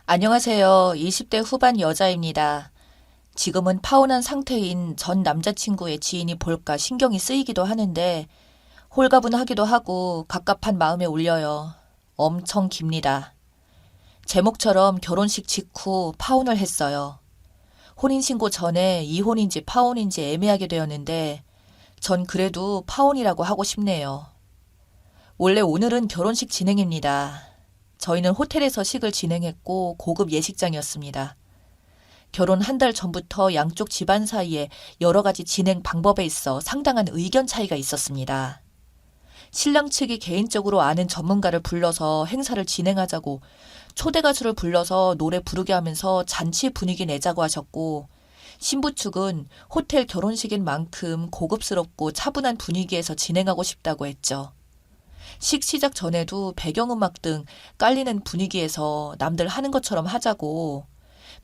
안녕하세요. 20대 후반 여자입니다. 지금은 파혼한 상태인 전 남자친구의 지인이 볼까 신경이 쓰이기도 하는데 홀가분하기도 하고 갑갑한 마음에 울려요. 엄청 깁니다. 제목처럼 결혼식 직후 파혼을 했어요. 혼인신고 전에 이혼인지 파혼인지 애매하게 되었는데 전 그래도 파혼이라고 하고 싶네요. 원래 오늘은 결혼식 진행입니다. 저희는 호텔에서 식을 진행했고 고급 예식장이었습니다. 결혼 한 달 전부터 양쪽 집안 사이에 여러 가지 진행 방법에 있어 상당한 의견 차이가 있었습니다. 신랑 측이 개인적으로 아는 전문가를 불러서 행사를 진행하자고 초대 가수를 불러서 노래 부르게 하면서 잔치 분위기 내자고 하셨고, 신부 측은 호텔 결혼식인 만큼 고급스럽고 차분한 분위기에서 진행하고 싶다고 했죠. 식 시작 전에도 배경음악 등 깔리는 분위기에서 남들 하는 것처럼 하자고,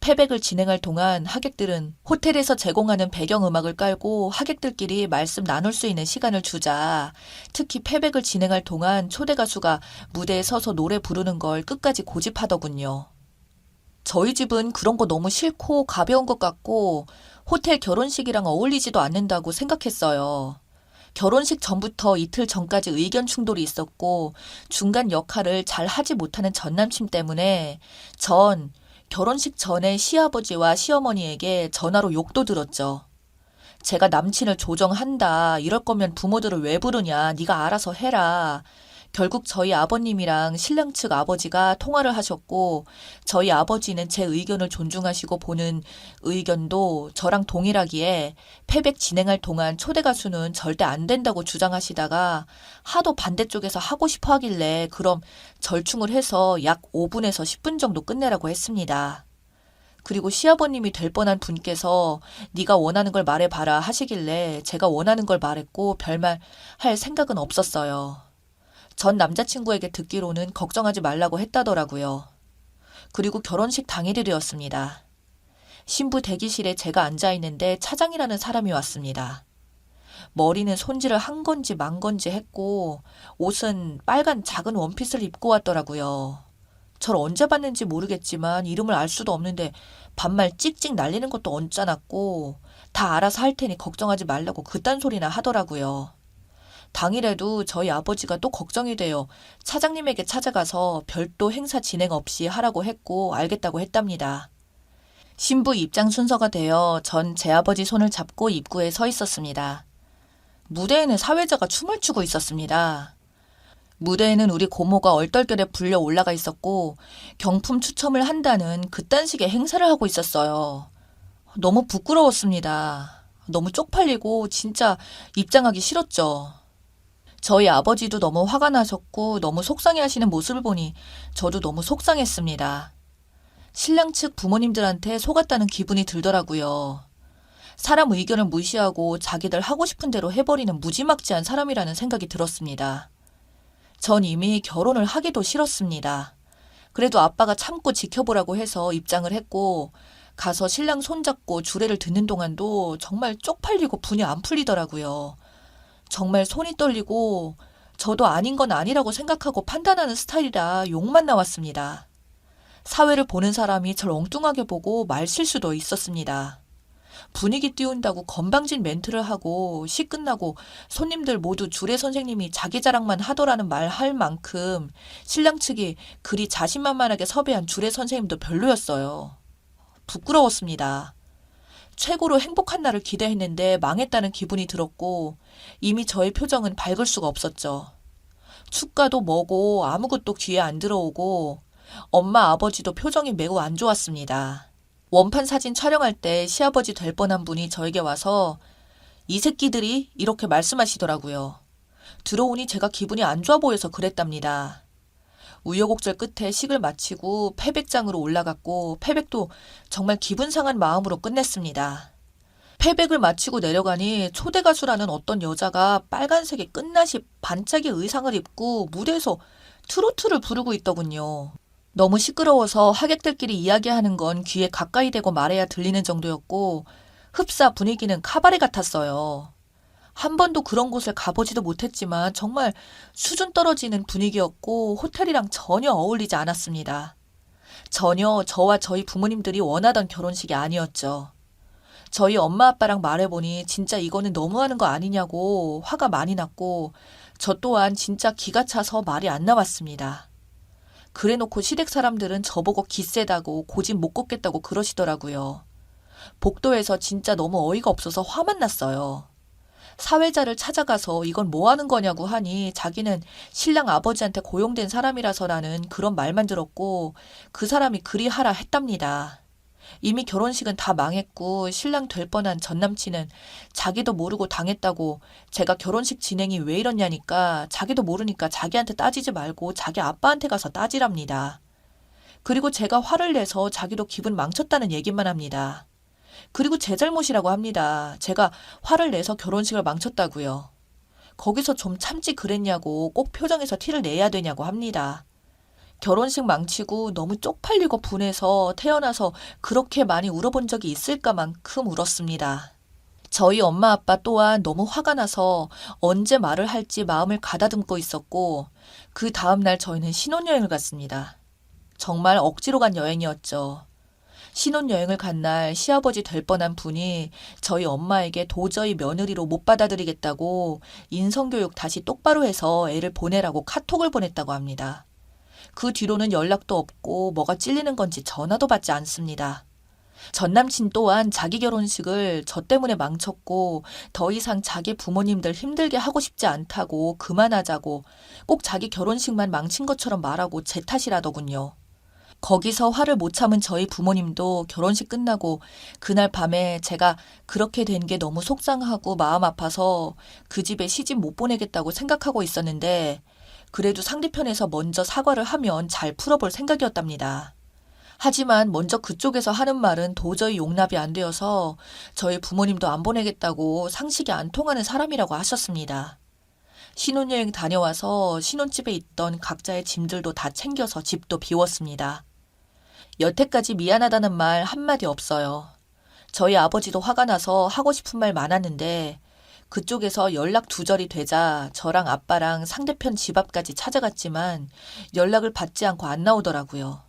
패백을 진행할 동안 하객들은 호텔에서 제공하는 배경음악을 깔고 하객들끼리 말씀 나눌 수 있는 시간을 주자. 특히 패백을 진행할 동안 초대 가수가 무대에 서서 노래 부르는 걸 끝까지 고집하더군요. 저희 집은 그런 거 너무 싫고 가벼운 것 같고 호텔 결혼식이랑 어울리지도 않는다고 생각했어요. 결혼식 전부터 이틀 전까지 의견 충돌이 있었고 중간 역할을 잘 하지 못하는 전남친 때문에 전 결혼식 전에 시아버지와 시어머니에게 전화로 욕도 들었죠. 제가 남친을 조정한다. 이럴 거면 부모들을 왜 부르냐. 네가 알아서 해라. 결국 저희 아버님이랑 신랑 측 아버지가 통화를 하셨고 저희 아버지는 제 의견을 존중하시고 보는 의견도 저랑 동일하기에 패백 진행할 동안 초대 가수는 절대 안 된다고 주장하시다가 하도 반대쪽에서 하고 싶어 하길래 그럼 절충을 해서 약 5분에서 10분 정도 끝내라고 했습니다. 그리고 시아버님이 될 뻔한 분께서 네가 원하는 걸 말해봐라 하시길래 제가 원하는 걸 말했고 별말 할 생각은 없었어요. 전 남자친구에게 듣기로는 걱정하지 말라고 했다더라고요. 그리고 결혼식 당일이 되었습니다. 신부 대기실에 제가 앉아 있는데 차장이라는 사람이 왔습니다. 머리는 손질을 한 건지 만 건지 했고 옷은 빨간 작은 원피스를 입고 왔더라고요. 절 언제 봤는지 모르겠지만 이름을 알 수도 없는데 반말 찍찍 날리는 것도 언짢았고 다 알아서 할 테니 걱정하지 말라고 그딴 소리나 하더라고요. 당일에도 저희 아버지가 또 걱정이 되어 차장님에게 찾아가서 별도 행사 진행 없이 하라고 했고 알겠다고 했답니다. 신부 입장 순서가 되어 전 제 아버지 손을 잡고 입구에 서 있었습니다. 무대에는 사회자가 춤을 추고 있었습니다. 무대에는 우리 고모가 얼떨결에 불려 올라가 있었고 경품 추첨을 한다는 그딴 식의 행사를 하고 있었어요. 너무 부끄러웠습니다. 너무 쪽팔리고 진짜 입장하기 싫었죠. 저희 아버지도 너무 화가 나셨고 너무 속상해 하시는 모습을 보니 저도 너무 속상했습니다. 신랑 측 부모님들한테 속았다는 기분이 들더라고요. 사람 의견을 무시하고 자기들 하고 싶은 대로 해버리는 무지막지한 사람이라는 생각이 들었습니다. 전 이미 결혼을 하기도 싫었습니다. 그래도 아빠가 참고 지켜보라고 해서 입장을 했고 가서 신랑 손잡고 주례를 듣는 동안도 정말 쪽팔리고 분이 안 풀리더라고요. 정말 손이 떨리고 저도 아닌 건 아니라고 생각하고 판단하는 스타일이라 욕만 나왔습니다. 사회를 보는 사람이 절 엉뚱하게 보고 말실수도 있었습니다. 분위기 띄운다고 건방진 멘트를 하고 시 끝나고 손님들 모두 주례 선생님이 자기 자랑만 하더라는 말 할 만큼 신랑 측이 그리 자신만만하게 섭외한 주례 선생님도 별로였어요. 부끄러웠습니다. 최고로 행복한 날을 기대했는데 망했다는 기분이 들었고 이미 저의 표정은 밝을 수가 없었죠. 축가도 뭐고 아무것도 귀에 안 들어오고 엄마 아버지도 표정이 매우 안 좋았습니다. 원판 사진 촬영할 때 시아버지 될 뻔한 분이 저에게 와서 이 새끼들이 이렇게 말씀하시더라고요. 들어오니 제가 기분이 안 좋아 보여서 그랬답니다. 우여곡절 끝에 식을 마치고 패백장으로 올라갔고 패백도 정말 기분 상한 마음으로 끝냈습니다. 패백을 마치고 내려가니 초대 가수라는 어떤 여자가 빨간색의 끝나시 반짝이 의상을 입고 무대에서 트로트를 부르고 있더군요. 너무 시끄러워서 하객들끼리 이야기하는 건 귀에 가까이 대고 말해야 들리는 정도였고 흡사 분위기는 카바레 같았어요. 한 번도 그런 곳을 가보지도 못했지만 정말 수준 떨어지는 분위기였고 호텔이랑 전혀 어울리지 않았습니다. 전혀 저와 저희 부모님들이 원하던 결혼식이 아니었죠. 저희 엄마 아빠랑 말해보니 진짜 이거는 너무하는 거 아니냐고 화가 많이 났고 저 또한 진짜 기가 차서 말이 안 나왔습니다. 그래놓고 시댁 사람들은 저보고 기세다고 고집 못 걷겠다고 그러시더라고요. 복도에서 진짜 너무 어이가 없어서 화만 났어요. 사회자를 찾아가서 이건 뭐 하는 거냐고 하니 자기는 신랑 아버지한테 고용된 사람이라서라는 그런 말만 들었고 그 사람이 그리 하라 했답니다. 이미 결혼식은 다 망했고 신랑 될 뻔한 전남친은 자기도 모르고 당했다고 제가 결혼식 진행이 왜 이러냐니까 자기도 모르니까 자기한테 따지지 말고 자기 아빠한테 가서 따지랍니다. 그리고 제가 화를 내서 자기도 기분 망쳤다는 얘기만 합니다. 그리고 제 잘못이라고 합니다. 제가 화를 내서 결혼식을 망쳤다고요. 거기서 좀 참지 그랬냐고 꼭 표정에서 티를 내야 되냐고 합니다. 결혼식 망치고 너무 쪽팔리고 분해서 태어나서 그렇게 많이 울어본 적이 있을까만큼 울었습니다. 저희 엄마 아빠 또한 너무 화가 나서 언제 말을 할지 마음을 가다듬고 있었고 그 다음날 저희는 신혼여행을 갔습니다. 정말 억지로 간 여행이었죠. 신혼여행을 간 날 시아버지 될 뻔한 분이 저희 엄마에게 도저히 며느리로 못 받아들이겠다고 인성교육 다시 똑바로 해서 애를 보내라고 카톡을 보냈다고 합니다. 그 뒤로는 연락도 없고 뭐가 찔리는 건지 전화도 받지 않습니다. 전남친 또한 자기 결혼식을 저 때문에 망쳤고 더 이상 자기 부모님들 힘들게 하고 싶지 않다고 그만하자고 꼭 자기 결혼식만 망친 것처럼 말하고 제 탓이라더군요. 거기서 화를 못 참은 저희 부모님도 결혼식 끝나고 그날 밤에 제가 그렇게 된 게 너무 속상하고 마음 아파서 그 집에 시집 못 보내겠다고 생각하고 있었는데 그래도 상대편에서 먼저 사과를 하면 잘 풀어볼 생각이었답니다. 하지만 먼저 그쪽에서 하는 말은 도저히 용납이 안 되어서 저희 부모님도 안 보내겠다고 상식이 안 통하는 사람이라고 하셨습니다. 신혼여행 다녀와서 신혼집에 있던 각자의 짐들도 다 챙겨서 집도 비웠습니다. 여태까지 미안하다는 말 한마디 없어요. 저희 아버지도 화가 나서 하고 싶은 말 많았는데 그쪽에서 연락 두절이 되자 저랑 아빠랑 상대편 집 앞까지 찾아갔지만 연락을 받지 않고 안 나오더라고요.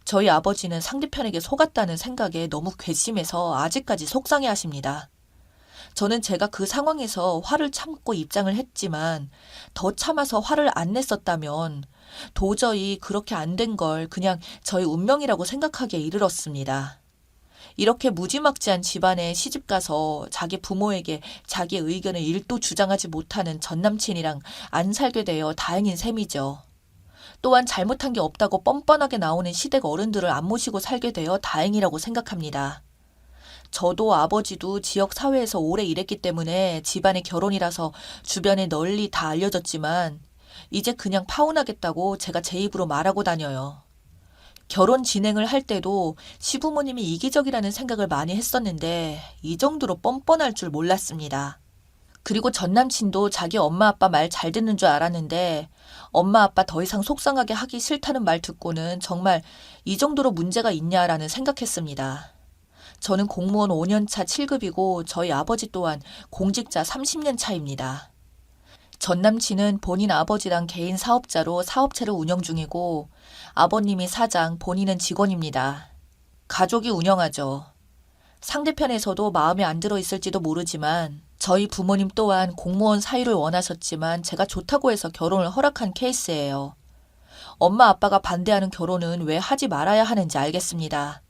저희 아버지는 상대편에게 속았다는 생각에 너무 괘씸해서 아직까지 속상해 하십니다. 저는 제가 그 상황에서 화를 참고 입장을 했지만 더 참아서 화를 안 냈었다면 도저히 그렇게 안 된 걸 그냥 저희 운명이라고 생각하기에 이르렀습니다. 이렇게 무지막지한 집안에 시집가서 자기 부모에게 자기 의견을 일도 주장하지 못하는 전남친이랑 안 살게 되어 다행인 셈이죠. 또한 잘못한 게 없다고 뻔뻔하게 나오는 시댁 어른들을 안 모시고 살게 되어 다행이라고 생각합니다. 저도 아버지도 지역 사회에서 오래 일했기 때문에 집안의 결혼이라서 주변에 널리 다 알려졌지만 이제 그냥 파혼하겠다고 제가 제 입으로 말하고 다녀요. 결혼 진행을 할 때도 시부모님이 이기적이라는 생각을 많이 했었는데 이 정도로 뻔뻔할 줄 몰랐습니다. 그리고 전 남친도 자기 엄마 아빠 말 잘 듣는 줄 알았는데 엄마 아빠 더 이상 속상하게 하기 싫다는 말 듣고는 정말 이 정도로 문제가 있냐라는 생각했습니다. 저는 공무원 5년차 7급이고 저희 아버지 또한 공직자 30년 차입니다. 전 남친은 본인 아버지랑 개인 사업자로 사업체를 운영 중이고 아버님이 사장, 본인은 직원입니다. 가족이 운영하죠. 상대편에서도 마음에 안 들어 있을지도 모르지만 저희 부모님 또한 공무원 사위를 원하셨지만 제가 좋다고 해서 결혼을 허락한 케이스예요. 엄마 아빠가 반대하는 결혼은 왜 하지 말아야 하는지 알겠습니다.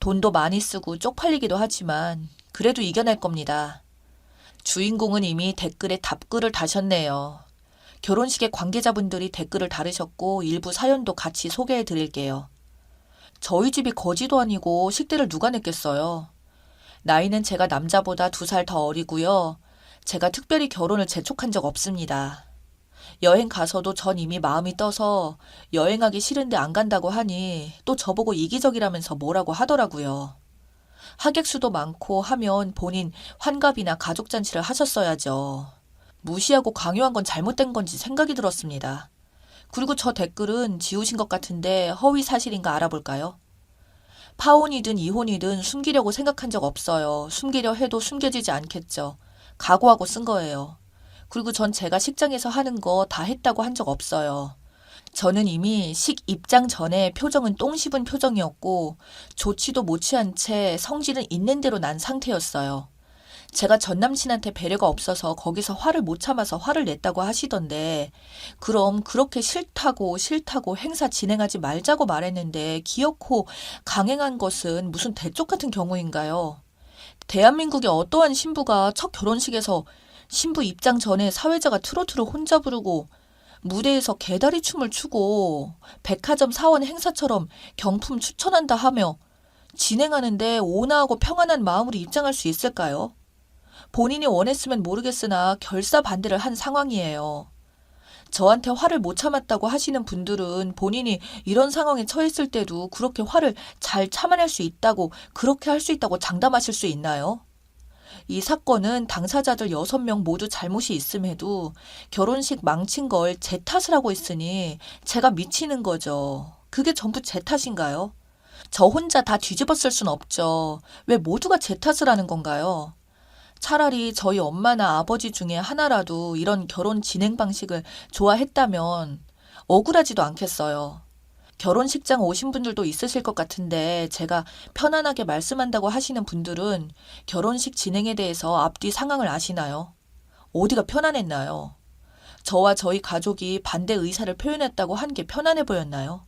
돈도 많이 쓰고 쪽팔리기도 하지만 그래도 이겨낼 겁니다. 주인공은 이미 댓글에 답글을 다셨네요. 결혼식에 관계자분들이 댓글을 달으셨고 일부 사연도 같이 소개해 드릴게요. 저희 집이 거지도 아니고 식대를 누가 냈겠어요. 나이는 제가 남자보다 2살 더 어리고요. 제가 특별히 결혼을 재촉한 적 없습니다. 여행 가서도 전 이미 마음이 떠서 여행하기 싫은데 안 간다고 하니 또 저보고 이기적이라면서 뭐라고 하더라고요. 하객 수도 많고 하면 본인 환갑이나 가족잔치를 하셨어야죠. 무시하고 강요한 건 잘못된 건지 생각이 들었습니다. 그리고 저 댓글은 지우신 것 같은데 허위 사실인가 알아볼까요? 파혼이든 이혼이든 숨기려고 생각한 적 없어요. 숨기려 해도 숨겨지지 않겠죠. 각오하고 쓴 거예요. 그리고 전 제가 식장에서 하는 거 다 했다고 한 적 없어요. 저는 이미 식 입장 전에 표정은 똥 씹은 표정이었고 좋지도 못지않은 채 성질은 있는 대로 난 상태였어요. 제가 전 남친한테 배려가 없어서 거기서 화를 못 참아서 화를 냈다고 하시던데 그럼 그렇게 싫다고 행사 진행하지 말자고 말했는데 기어코 강행한 것은 무슨 대쪽 같은 경우인가요? 대한민국의 어떠한 신부가 첫 결혼식에서 신부 입장 전에 사회자가 트로트를 혼자 부르고 무대에서 개다리 춤을 추고 백화점 사원 행사처럼 경품 추천한다 하며 진행하는데 온화하고 평안한 마음으로 입장할 수 있을까요? 본인이 원했으면 모르겠으나 결사반대를 한 상황이에요. 저한테 화를 못 참았다고 하시는 분들은 본인이 이런 상황에 처했을 때도 그렇게 화를 잘 참아낼 수 있다고, 그렇게 할 수 있다고 장담하실 수 있나요? 이 사건은 당사자들 6명 모두 잘못이 있음에도 결혼식 망친 걸 제 탓을 하고 있으니 제가 미치는 거죠. 그게 전부 제 탓인가요? 저 혼자 다 뒤집어 쓸 순 없죠. 왜 모두가 제 탓을 하는 건가요? 차라리 저희 엄마나 아버지 중에 하나라도 이런 결혼 진행 방식을 좋아했다면 억울하지도 않겠어요. 결혼식장 오신 분들도 있으실 것 같은데 제가 편안하게 말씀한다고 하시는 분들은 결혼식 진행에 대해서 앞뒤 상황을 아시나요? 어디가 편안했나요? 저와 저희 가족이 반대 의사를 표현했다고 한 게 편안해 보였나요?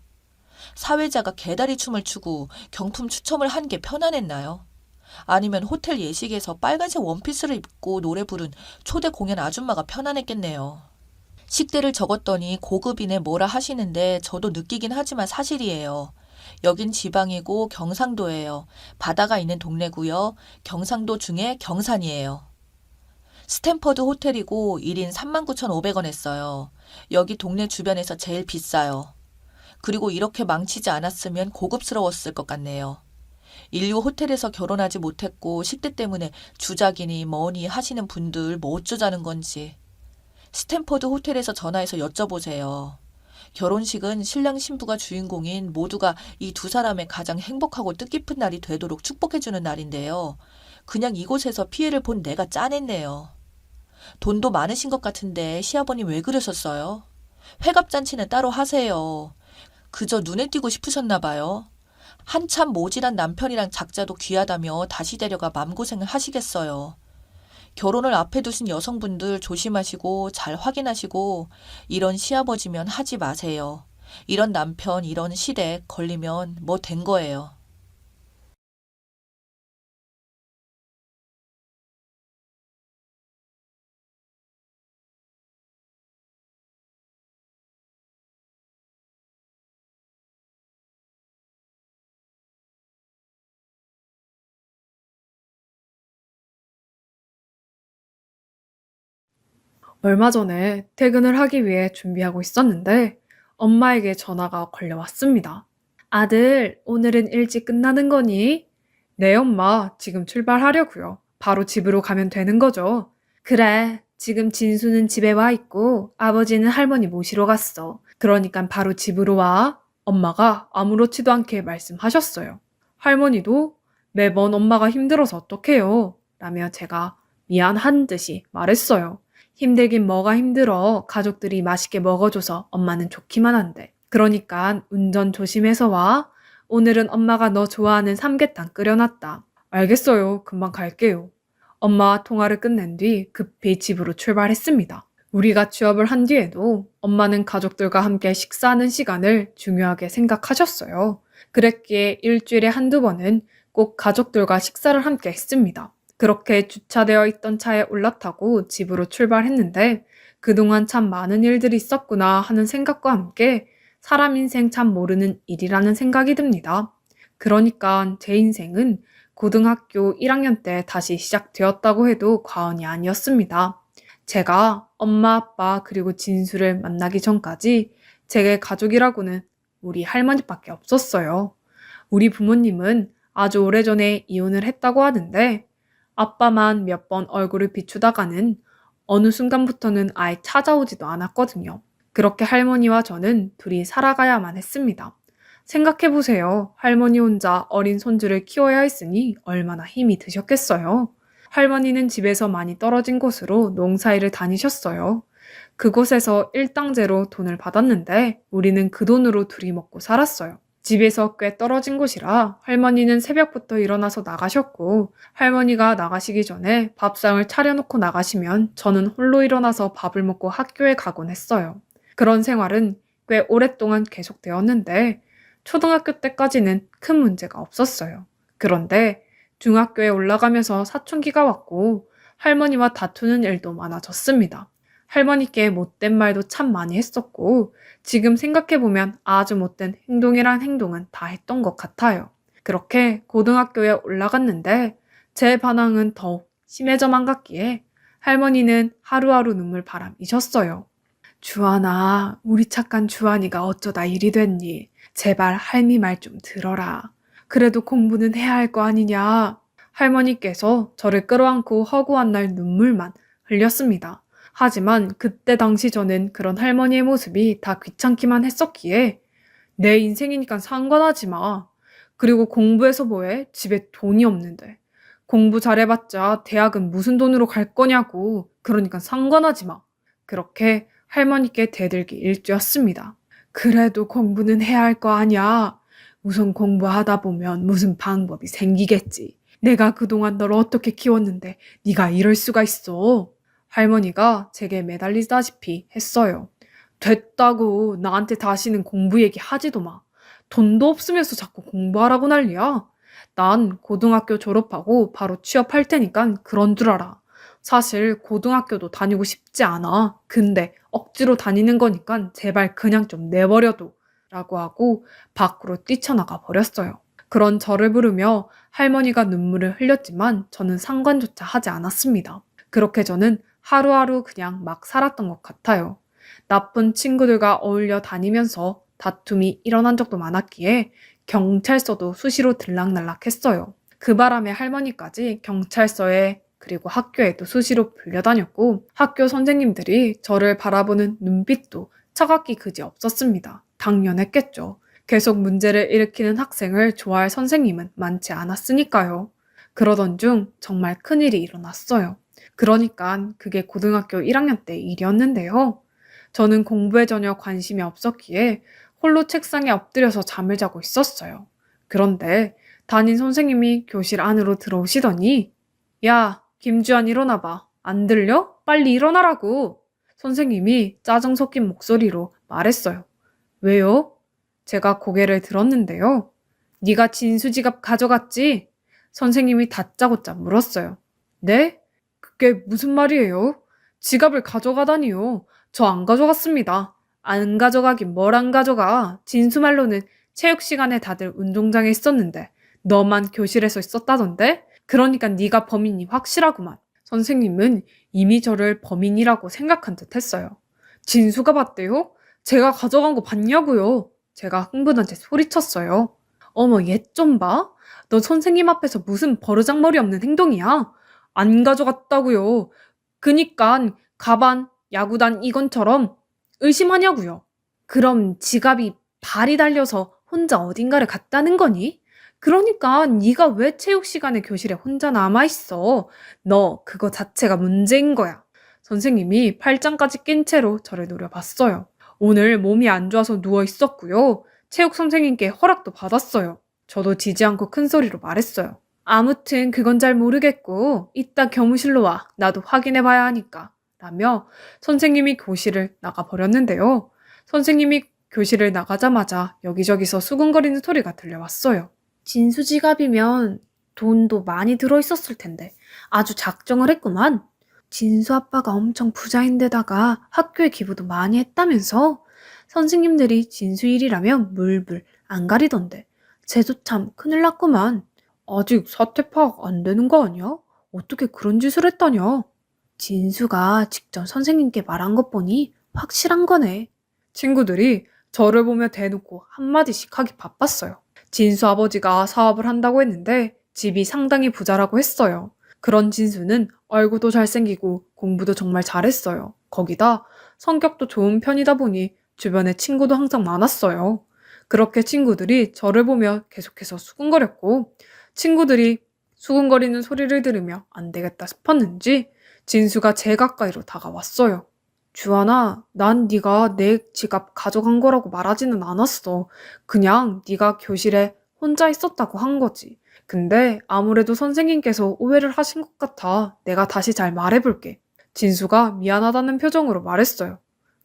사회자가 개다리 춤을 추고 경품 추첨을 한 게 편안했나요? 아니면 호텔 예식에서 빨간색 원피스를 입고 노래 부른 초대 공연 아줌마가 편안했겠네요. 식대를 적었더니 고급이네 뭐라 하시는데 저도 느끼긴 하지만 사실이에요. 여긴 지방이고 경상도예요. 바다가 있는 동네고요. 경상도 중에 경산이에요. 스탠퍼드 호텔이고 1인 39,500원 했어요. 여기 동네 주변에서 제일 비싸요. 그리고 이렇게 망치지 않았으면 고급스러웠을 것 같네요. 인류 호텔에서 결혼하지 못했고 식대 때문에 주작이니 뭐니 하시는 분들 뭐 어쩌자는 건지. 스탠퍼드 호텔에서 전화해서 여쭤보세요. 결혼식은 신랑 신부가 주인공인 모두가 이 두 사람의 가장 행복하고 뜻깊은 날이 되도록 축복해주는 날인데요. 그냥 이곳에서 피해를 본 내가 짠했네요. 돈도 많으신 것 같은데 시아버님 왜 그러셨어요? 회갑잔치는 따로 하세요. 그저 눈에 띄고 싶으셨나 봐요. 한참 모질한 남편이랑 작자도 귀하다며 다시 데려가 맘고생을 하시겠어요. 결혼을 앞에 두신 여성분들 조심하시고 잘 확인하시고 이런 시아버지면 하지 마세요. 이런 남편, 이런 시댁 걸리면 뭐 된 거예요. 얼마 전에 퇴근을 하기 위해 준비하고 있었는데 엄마에게 전화가 걸려왔습니다. 아들, 오늘은 일찍 끝나는 거니? 네, 엄마, 지금 출발하려고요. 바로 집으로 가면 되는 거죠. 그래, 지금 진수는 집에 와 있고 아버지는 할머니 모시러 갔어. 그러니까 바로 집으로 와. 엄마가 아무렇지도 않게 말씀하셨어요. 할머니도 매번 엄마가 힘들어서 어떡해요? 라며 제가 미안한 듯이 말했어요. 힘들긴 뭐가 힘들어. 가족들이 맛있게 먹어줘서 엄마는 좋기만 한데. 그러니까 운전 조심해서 와. 오늘은 엄마가 너 좋아하는 삼계탕 끓여놨다. 알겠어요. 금방 갈게요. 엄마와 통화를 끝낸 뒤 급히 집으로 출발했습니다. 우리가 취업을 한 뒤에도 엄마는 가족들과 함께 식사하는 시간을 중요하게 생각하셨어요. 그랬기에 일주일에 한두 번은 꼭 가족들과 식사를 함께 했습니다. 그렇게 주차되어 있던 차에 올라타고 집으로 출발했는데 그동안 참 많은 일들이 있었구나 하는 생각과 함께 사람 인생 참 모르는 일이라는 생각이 듭니다. 그러니까 제 인생은 고등학교 1학년 때 다시 시작되었다고 해도 과언이 아니었습니다. 제가 엄마, 아빠, 그리고 진수를 만나기 전까지 제게 가족이라고는 우리 할머니밖에 없었어요. 우리 부모님은 아주 오래전에 이혼을 했다고 하는데 아빠만 몇 번 얼굴을 비추다가는 어느 순간부터는 아예 찾아오지도 않았거든요. 그렇게 할머니와 저는 둘이 살아가야만 했습니다. 생각해보세요. 할머니 혼자 어린 손주를 키워야 했으니 얼마나 힘이 드셨겠어요. 할머니는 집에서 많이 떨어진 곳으로 농사일을 다니셨어요. 그곳에서 일당제로 돈을 받았는데 우리는 그 돈으로 둘이 먹고 살았어요. 집에서 꽤 떨어진 곳이라 할머니는 새벽부터 일어나서 나가셨고 할머니가 나가시기 전에 밥상을 차려놓고 나가시면 저는 홀로 일어나서 밥을 먹고 학교에 가곤 했어요. 그런 생활은 꽤 오랫동안 계속되었는데 초등학교 때까지는 큰 문제가 없었어요. 그런데 중학교에 올라가면서 사춘기가 왔고 할머니와 다투는 일도 많아졌습니다. 할머니께 못된 말도 참 많이 했었고 지금 생각해보면 아주 못된 행동이란 행동은 다 했던 것 같아요. 그렇게 고등학교에 올라갔는데 제 반항은 더욱 심해져만 갔기에 할머니는 하루하루 눈물바람이셨어요. 주안아, 우리 착한 주안이가 어쩌다 이리 됐니? 제발 할미 말 좀 들어라. 그래도 공부는 해야 할 거 아니냐? 할머니께서 저를 끌어안고 허구한 날 눈물만 흘렸습니다. 하지만 그때 당시 저는 그런 할머니의 모습이 다 귀찮기만 했었기에 내 인생이니까 상관하지 마. 그리고 공부해서 뭐해? 집에 돈이 없는데. 공부 잘해봤자 대학은 무슨 돈으로 갈 거냐고. 그러니까 상관하지 마. 그렇게 할머니께 대들기 일쑤였습니다. 그래도 공부는 해야 할 거 아니야. 우선 공부하다 보면 무슨 방법이 생기겠지. 내가 그동안 널 어떻게 키웠는데 네가 이럴 수가 있어. 할머니가 제게 매달리다시피 했어요. 됐다고 나한테 다시는 공부 얘기 하지도 마. 돈도 없으면서 자꾸 공부하라고 난리야. 난 고등학교 졸업하고 바로 취업할 테니까 그런 줄 알아. 사실 고등학교도 다니고 싶지 않아. 근데 억지로 다니는 거니까 제발 그냥 좀 내버려둬. 라고 하고 밖으로 뛰쳐나가 버렸어요. 그런 저를 부르며 할머니가 눈물을 흘렸지만 저는 상관조차 하지 않았습니다. 그렇게 저는 하루하루 그냥 막 살았던 것 같아요. 나쁜 친구들과 어울려 다니면서 다툼이 일어난 적도 많았기에 경찰서도 수시로 들락날락했어요. 그 바람에 할머니까지 경찰서에 그리고 학교에도 수시로 불려다녔고 학교 선생님들이 저를 바라보는 눈빛도 차갑기 그지 없었습니다. 당연했겠죠. 계속 문제를 일으키는 학생을 좋아할 선생님은 많지 않았으니까요. 그러던 중 정말 큰일이 일어났어요. 그러니까 그게 고등학교 1학년 때 일이었는데요. 저는 공부에 전혀 관심이 없었기에 홀로 책상에 엎드려서 잠을 자고 있었어요. 그런데 담임 선생님이 교실 안으로 들어오시더니 야, 김주환 일어나봐. 안 들려? 빨리 일어나라고. 선생님이 짜증 섞인 목소리로 말했어요. 왜요? 제가 고개를 들었는데요. 네가 진수 지갑 가져갔지? 선생님이 다짜고짜 물었어요. 네? 그게 무슨 말이에요? 지갑을 가져가다니요. 저 안 가져갔습니다. 안 가져가긴 뭘 안 가져가. 진수 말로는 체육 시간에 다들 운동장에 있었는데 너만 교실에서 있었다던데? 그러니까 네가 범인이 확실하구만. 선생님은 이미 저를 범인이라고 생각한 듯 했어요. 진수가 봤대요? 제가 가져간 거 봤냐고요? 제가 흥분한 채 소리쳤어요. 어머, 얘 좀 봐. 너 선생님 앞에서 무슨 버르장머리 없는 행동이야? 안 가져갔다고요. 그니깐 가반, 야구단 이건처럼 의심하냐고요. 그럼 지갑이 발이 달려서 혼자 어딘가를 갔다는 거니? 그러니까 네가 왜 체육 시간에 교실에 혼자 남아있어? 너 그거 자체가 문제인 거야. 선생님이 팔짱까지 낀 채로 저를 노려봤어요. 오늘 몸이 안 좋아서 누워 있었고요. 체육 선생님께 허락도 받았어요. 저도 지지 않고 큰 소리로 말했어요. 아무튼 그건 잘 모르겠고 이따 교무실로 와. 나도 확인해 봐야 하니까. 라며 선생님이 교실을 나가버렸는데요. 선생님이 교실을 나가자마자 여기저기서 수근거리는 소리가 들려왔어요. 진수 지갑이면 돈도 많이 들어있었을 텐데 아주 작정을 했구만. 진수 아빠가 엄청 부자인데다가 학교에 기부도 많이 했다면서 선생님들이 진수 일이라면 물불 안 가리던데 쟤도 참 큰일 났구만. 아직 사태 파악 안 되는 거 아니야? 어떻게 그런 짓을 했다냐? 진수가 직접 선생님께 말한 것 보니 확실한 거네. 친구들이 저를 보며 대놓고 한마디씩 하기 바빴어요. 진수 아버지가 사업을 한다고 했는데 집이 상당히 부자라고 했어요. 그런 진수는 얼굴도 잘생기고 공부도 정말 잘했어요. 거기다 성격도 좋은 편이다 보니 주변에 친구도 항상 많았어요. 그렇게 친구들이 저를 보며 계속해서 수근거렸고 친구들이 수근거리는 소리를 들으며 안 되겠다 싶었는지 진수가 제 가까이로 다가왔어요. 주한아, 난 네가 내 지갑 가져간 거라고 말하지는 않았어. 그냥 네가 교실에 혼자 있었다고 한 거지. 근데 아무래도 선생님께서 오해를 하신 것 같아. 내가 다시 잘 말해볼게. 진수가 미안하다는 표정으로 말했어요.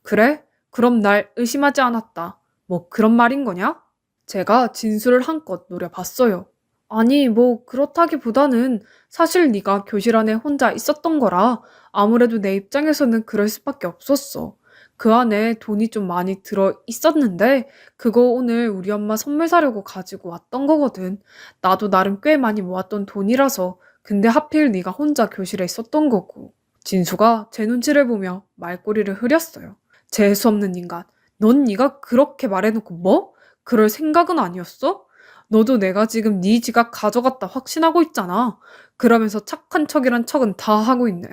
그래? 그럼 날 의심하지 않았다. 뭐 그런 말인 거냐? 제가 진수를 한껏 노려봤어요. 아니, 뭐 그렇다기보다는 사실 네가 교실 안에 혼자 있었던 거라 아무래도 내 입장에서는 그럴 수밖에 없었어. 그 안에 돈이 좀 많이 들어 있었는데 그거 오늘 우리 엄마 선물 사려고 가지고 왔던 거거든. 나도 나름 꽤 많이 모았던 돈이라서. 근데 하필 네가 혼자 교실에 있었던 거고. 진수가 제 눈치를 보며 말꼬리를 흐렸어요. 재수없는 인간. 넌 네가 그렇게 말해놓고 뭐? 그럴 생각은 아니었어? 너도 내가 지금 네 지갑 가져갔다 확신하고 있잖아. 그러면서 착한 척이란 척은 다 하고 있네.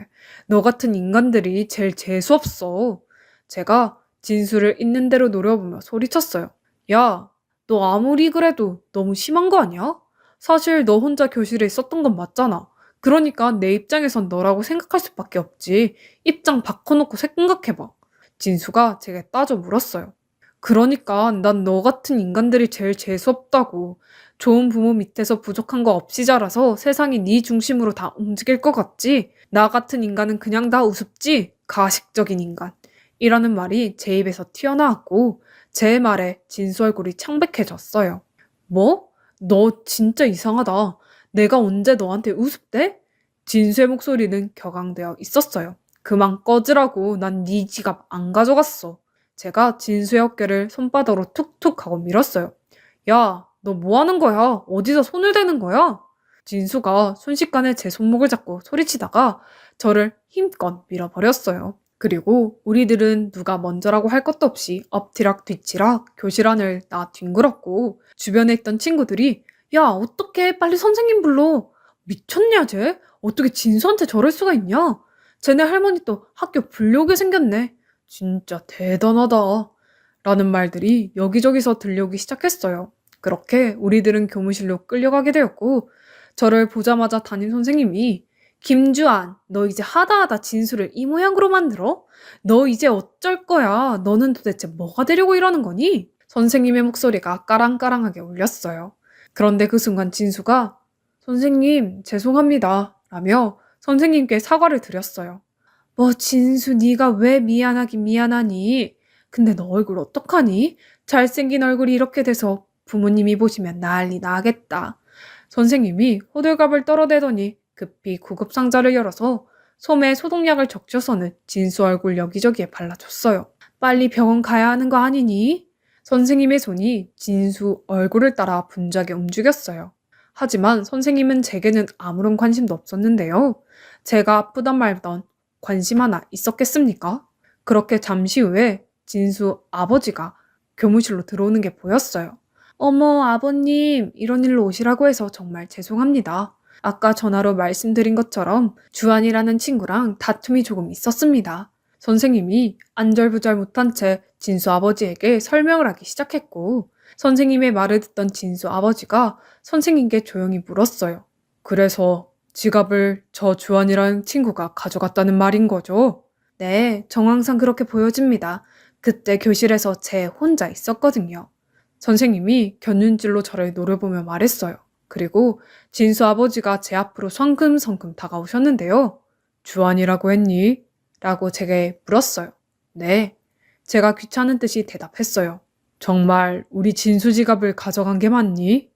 너 같은 인간들이 제일 재수없어. 제가 진수를 있는 대로 노려보며 소리쳤어요. 야, 너 아무리 그래도 너무 심한 거 아니야? 사실 너 혼자 교실에 있었던 건 맞잖아. 그러니까 내 입장에선 너라고 생각할 수밖에 없지. 입장 바꿔놓고 생각해봐. 진수가 제게 따져 물었어요. 그러니까 난 너 같은 인간들이 제일 재수없다고. 좋은 부모 밑에서 부족한 거 없이 자라서 세상이 네 중심으로 다 움직일 것 같지? 나 같은 인간은 그냥 다 우습지? 가식적인 인간. 이라는 말이 제 입에서 튀어나왔고 제 말에 진수 얼굴이 창백해졌어요. 뭐? 너 진짜 이상하다. 내가 언제 너한테 우습대? 진수의 목소리는 격앙되어 있었어요. 그만 꺼지라고. 난 네 지갑 안 가져갔어. 제가 진수의 어깨를 손바닥으로 툭툭 하고 밀었어요. 야, 너 뭐 하는 거야? 어디서 손을 대는 거야? 진수가 순식간에 제 손목을 잡고 소리치다가 저를 힘껏 밀어버렸어요. 그리고 우리들은 누가 먼저라고 할 것도 없이 엎치락 뒤치락 교실 안을 나 뒹굴었고 주변에 있던 친구들이 야, 어떡해? 빨리 선생님 불러. 미쳤냐, 쟤? 어떻게 진수한테 저럴 수가 있냐? 쟤네 할머니 또 학교 불려오게 생겼네. 진짜 대단하다. 라는 말들이 여기저기서 들려오기 시작했어요. 그렇게 우리들은 교무실로 끌려가게 되었고, 저를 보자마자 담임 선생님이 김주한, 너 이제 하다하다 진수를 이 모양으로 만들어? 너 이제 어쩔 거야? 너는 도대체 뭐가 되려고 이러는 거니? 선생님의 목소리가 까랑까랑하게 울렸어요. 그런데 그 순간 진수가 선생님, 죄송합니다. 라며 선생님께 사과를 드렸어요. 뭐 진수 네가 왜 미안하긴 미안하니? 근데 너 얼굴 어떡하니? 잘생긴 얼굴이 이렇게 돼서 부모님이 보시면 난리 나겠다. 선생님이 호들갑을 떨어대더니 급히 구급상자를 열어서 솜에 소독약을 적셔서는 진수 얼굴 여기저기에 발라줬어요. 빨리 병원 가야 하는 거 아니니? 선생님의 손이 진수 얼굴을 따라 분주하게 움직였어요. 하지만 선생님은 제게는 아무런 관심도 없었는데요. 제가 아프단 말던 관심 하나 있었겠습니까? 그렇게 잠시 후에 진수 아버지가 교무실로 들어오는 게 보였어요. 어머, 아버님, 이런 일로 오시라고 해서 정말 죄송합니다. 아까 전화로 말씀드린 것처럼 주한이라는 친구랑 다툼이 조금 있었습니다. 선생님이 안절부절 못한 채 진수 아버지에게 설명을 하기 시작했고, 선생님의 말을 듣던 진수 아버지가 선생님께 조용히 물었어요. 그래서 지갑을 저 주한이라는 친구가 가져갔다는 말인 거죠? 네, 정황상 그렇게 보여집니다. 그때 교실에서 제 혼자 있었거든요. 선생님이 곁눈질로 저를 노려보며 말했어요. 그리고 진수 아버지가 제 앞으로 성큼성큼 다가오셨는데요. 주한이라고 했니? 라고 제게 물었어요. 네, 제가 귀찮은 듯이 대답했어요. 정말 우리 진수 지갑을 가져간 게 맞니?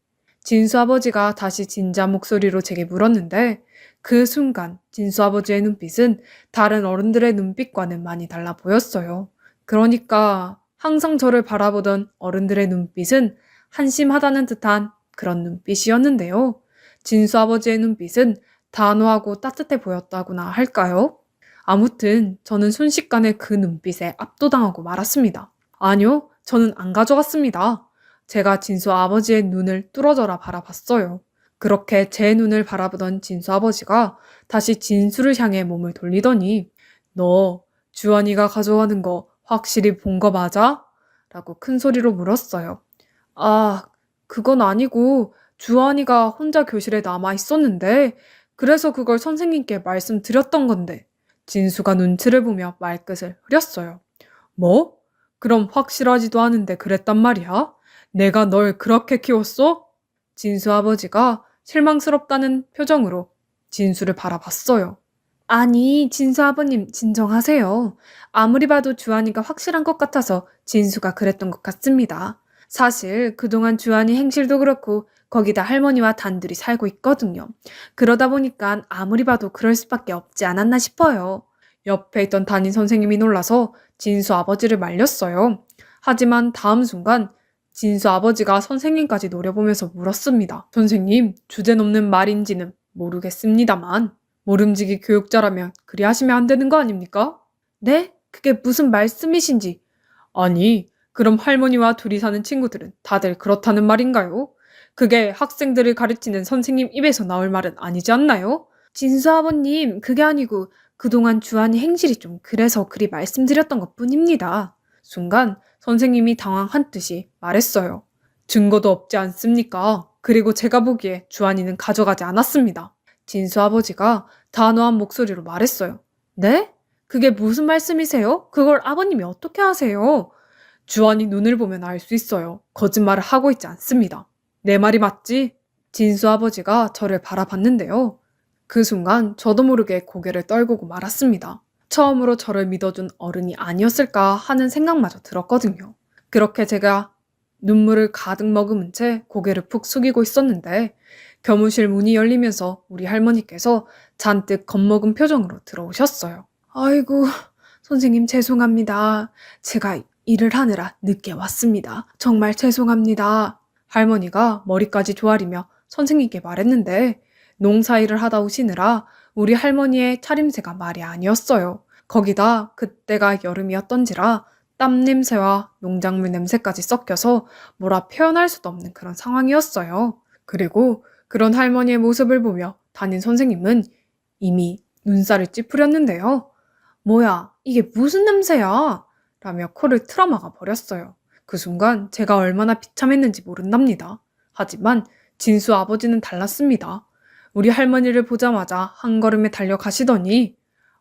진수 아버지가 다시 진지한 목소리로 제게 물었는데 그 순간 진수 아버지의 눈빛은 다른 어른들의 눈빛과는 많이 달라 보였어요. 그러니까 항상 저를 바라보던 어른들의 눈빛은 한심하다는 듯한 그런 눈빛이었는데요. 진수 아버지의 눈빛은 단호하고 따뜻해 보였다고나 할까요? 아무튼 저는 순식간에 그 눈빛에 압도당하고 말았습니다. 아니요, 저는 안 가져갔습니다. 제가 진수 아버지의 눈을 뚫어져라 바라봤어요. 그렇게 제 눈을 바라보던 진수 아버지가 다시 진수를 향해 몸을 돌리더니 너 주한이가 가져가는 거 확실히 본 거 맞아? 라고 큰 소리로 물었어요. 아, 그건 아니고 주한이가 혼자 교실에 남아 있었는데 그래서 그걸 선생님께 말씀드렸던 건데 진수가 눈치를 보며 말끝을 흐렸어요. 뭐? 그럼 확실하지도 않은데 그랬단 말이야? 내가 널 그렇게 키웠어? 진수 아버지가 실망스럽다는 표정으로 진수를 바라봤어요. 아니, 진수 아버님, 진정하세요. 아무리 봐도 주한이가 확실한 것 같아서 진수가 그랬던 것 같습니다. 사실 그동안 주한이 행실도 그렇고 거기다 할머니와 단둘이 살고 있거든요. 그러다 보니까 아무리 봐도 그럴 수밖에 없지 않았나 싶어요. 옆에 있던 담임 선생님이 놀라서 진수 아버지를 말렸어요. 하지만 다음 순간 진수 아버지가 선생님까지 노려보면서 물었습니다. 선생님, 주제넘는 말인지는 모르겠습니다만 모름지기 교육자라면 그리 하시면 안 되는 거 아닙니까? 네? 그게 무슨 말씀이신지. 아니, 그럼 할머니와 둘이 사는 친구들은 다들 그렇다는 말인가요? 그게 학생들을 가르치는 선생님 입에서 나올 말은 아니지 않나요? 진수 아버님, 그게 아니고 그동안 주한이 행실이 좀 그래서 그리 말씀드렸던 것 뿐입니다. 순간 선생님이 당황한 듯이 말했어요. 증거도 없지 않습니까? 그리고 제가 보기에 주한이는 가져가지 않았습니다. 진수 아버지가 단호한 목소리로 말했어요. 네? 그게 무슨 말씀이세요? 그걸 아버님이 어떻게 하세요? 주한이 눈을 보면 알 수 있어요. 거짓말을 하고 있지 않습니다. 내 말이 맞지? 진수 아버지가 저를 바라봤는데요. 그 순간 저도 모르게 고개를 떨구고 말았습니다. 처음으로 저를 믿어준 어른이 아니었을까 하는 생각마저 들었거든요. 그렇게 제가 눈물을 가득 머금은 채 고개를 푹 숙이고 있었는데 교무실 문이 열리면서 우리 할머니께서 잔뜩 겁먹은 표정으로 들어오셨어요. 아이고, 선생님 죄송합니다. 제가 일을 하느라 늦게 왔습니다. 정말 죄송합니다. 할머니가 머리까지 조아리며 선생님께 말했는데 농사일을 하다 오시느라 우리 할머니의 차림새가 말이 아니었어요. 거기다 그때가 여름이었던지라 땀 냄새와 농작물 냄새까지 섞여서 뭐라 표현할 수도 없는 그런 상황이었어요. 그리고 그런 할머니의 모습을 보며 담임 선생님은 이미 눈살을 찌푸렸는데요. 뭐야, 이게 무슨 냄새야? 라며 코를 틀어막아 버렸어요. 그 순간 제가 얼마나 비참했는지 모른답니다. 하지만 진수 아버지는 달랐습니다. 우리 할머니를 보자마자 한 걸음에 달려가시더니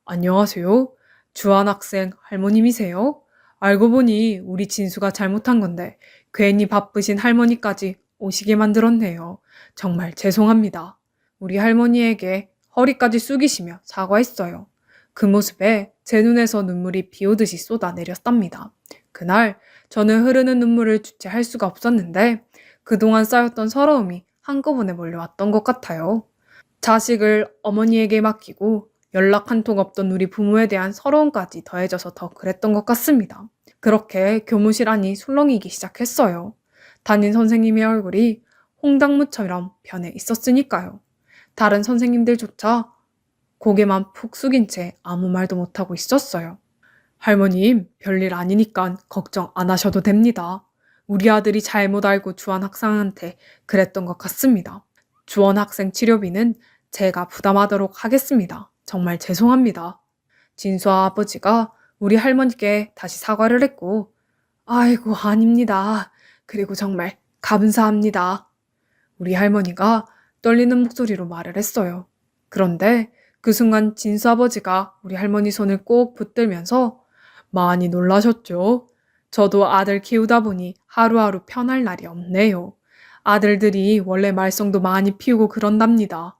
안녕하세요. 주한 학생 할머님이세요? 알고 보니 우리 진수가 잘못한 건데 괜히 바쁘신 할머니까지 오시게 만들었네요. 정말 죄송합니다. 우리 할머니에게 허리까지 숙이시며 사과했어요. 그 모습에 제 눈에서 눈물이 비 오듯이 쏟아내렸답니다. 그날 저는 흐르는 눈물을 주체할 수가 없었는데 그동안 쌓였던 서러움이 한꺼번에 몰려왔던 것 같아요. 자식을 어머니에게 맡기고 연락 한 통 없던 우리 부모에 대한 서러움까지 더해져서 더 그랬던 것 같습니다. 그렇게 교무실 안이 술렁이기 시작했어요. 담임 선생님의 얼굴이 홍당무처럼 변해 있었으니까요. 다른 선생님들조차 고개만 푹 숙인 채 아무 말도 못하고 있었어요. 할머님, 별일 아니니까 걱정 안 하셔도 됩니다. 우리 아들이 잘못 알고 주한 학생한테 그랬던 것 같습니다. 주원 학생 치료비는 제가 부담하도록 하겠습니다. 정말 죄송합니다. 진수 아버지가 우리 할머니께 다시 사과를 했고, 아이고, 아닙니다. 그리고 정말 감사합니다. 우리 할머니가 떨리는 목소리로 말을 했어요. 그런데 그 순간 진수 아버지가 우리 할머니 손을 꼭 붙들면서 많이 놀라셨죠? 저도 아들 키우다 보니 하루하루 편할 날이 없네요. 아들들이 원래 말썽도 많이 피우고 그런답니다.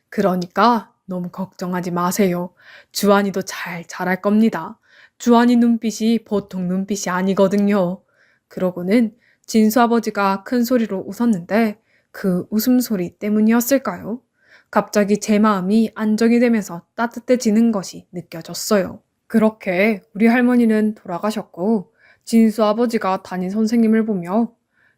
그러니까 너무 걱정하지 마세요. 주한이도 잘 자랄 겁니다. 주한이 눈빛이 보통 눈빛이 아니거든요. 그러고는 진수 아버지가 큰 소리로 웃었는데 그 웃음소리 때문이었을까요? 갑자기 제 마음이 안정이 되면서 따뜻해지는 것이 느껴졌어요. 그렇게 우리 할머니는 돌아가셨고 진수 아버지가 담임 선생님을 보며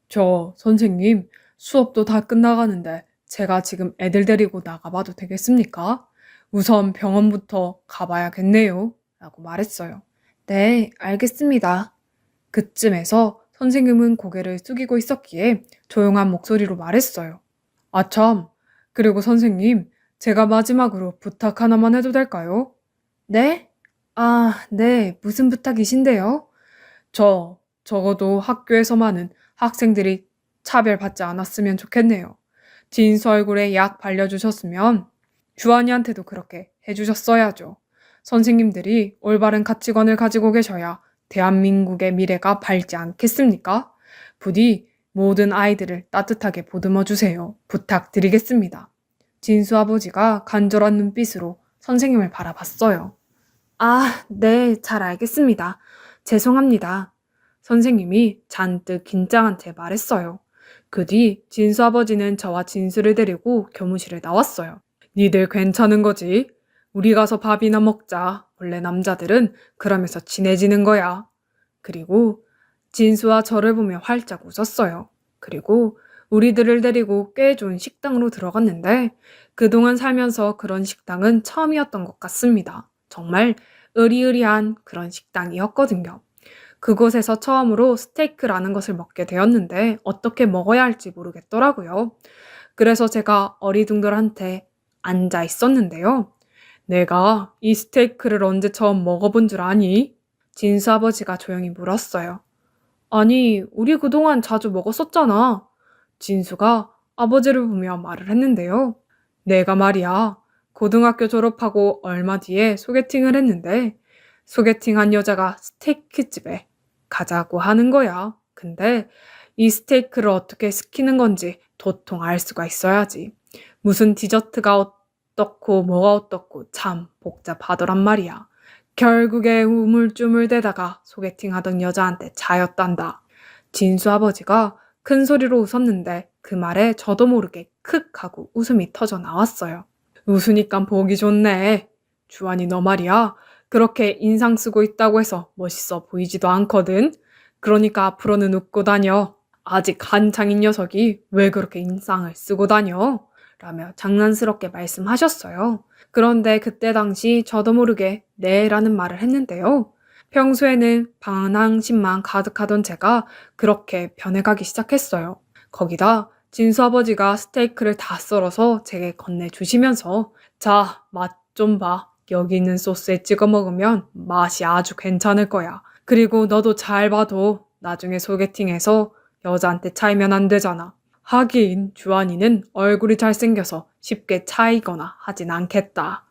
저 선생님 수업도 다 끝나가는데 제가 지금 애들 데리고 나가봐도 되겠습니까? 우선 병원부터 가봐야겠네요. 라고 말했어요. 네, 알겠습니다. 그쯤에서 선생님은 고개를 숙이고 있었기에 조용한 목소리로 말했어요. 아참, 그리고 선생님, 제가 마지막으로 부탁 하나만 해도 될까요? 네? 아, 네, 무슨 부탁이신데요? 적어도 학교에서만은 학생들이 차별받지 않았으면 좋겠네요. 진수 얼굴에 약 발려주셨으면 주한이한테도 그렇게 해주셨어야죠. 선생님들이 올바른 가치관을 가지고 계셔야 대한민국의 미래가 밝지 않겠습니까? 부디 모든 아이들을 따뜻하게 보듬어 주세요. 부탁드리겠습니다. 진수 아버지가 간절한 눈빛으로 선생님을 바라봤어요. 아, 네, 잘 알겠습니다. 죄송합니다. 선생님이 잔뜩 긴장한 채 말했어요. 그 뒤 진수 아버지는 저와 진수를 데리고 교무실에 나왔어요. 니들 괜찮은 거지? 우리 가서 밥이나 먹자. 원래 남자들은 그러면서 친해지는 거야. 그리고 진수와 저를 보며 활짝 웃었어요. 그리고 우리들을 데리고 꽤 좋은 식당으로 들어갔는데 그동안 살면서 그런 식당은 처음이었던 것 같습니다. 정말 으리으리한 그런 식당이었거든요. 그곳에서 처음으로 스테이크라는 것을 먹게 되었는데 어떻게 먹어야 할지 모르겠더라고요. 그래서 제가 어리둥절한테 앉아 있었는데요. 내가 이 스테이크를 언제 처음 먹어본 줄 아니? 진수 아버지가 조용히 물었어요. 아니, 우리 그동안 자주 먹었었잖아. 진수가 아버지를 보며 말을 했는데요. 내가 말이야, 고등학교 졸업하고 얼마 뒤에 소개팅을 했는데, 소개팅한 여자가 스테이크 집에 가자고 하는 거야. 근데 이 스테이크를 어떻게 시키는 건지 도통 알 수가 있어야지. 무슨 디저트가 어떻고 뭐가 어떻고 참 복잡하더란 말이야. 결국에 우물쭈물대다가 소개팅하던 여자한테 차였단다. 진수 아버지가 큰 소리로 웃었는데 그 말에 저도 모르게 크 하고 웃음이 터져 나왔어요. 웃으니까 보기 좋네. 주환이 너 말이야. 그렇게 인상 쓰고 있다고 해서 멋있어 보이지도 않거든. 그러니까 앞으로는 웃고 다녀. 아직 한창인 녀석이 왜 그렇게 인상을 쓰고 다녀? 라며 장난스럽게 말씀하셨어요. 그런데 그때 당시 저도 모르게 네라는 말을 했는데요. 평소에는 반항심만 가득하던 제가 그렇게 변해가기 시작했어요. 거기다 진수 아버지가 스테이크를 다 썰어서 제게 건네주시면서 자, 맛 좀 봐. 여기 있는 소스에 찍어 먹으면 맛이 아주 괜찮을 거야. 그리고 너도 잘 봐도 나중에 소개팅해서 여자한테 차이면 안 되잖아. 하긴 주한이는 얼굴이 잘생겨서 쉽게 차이거나 하진 않겠다.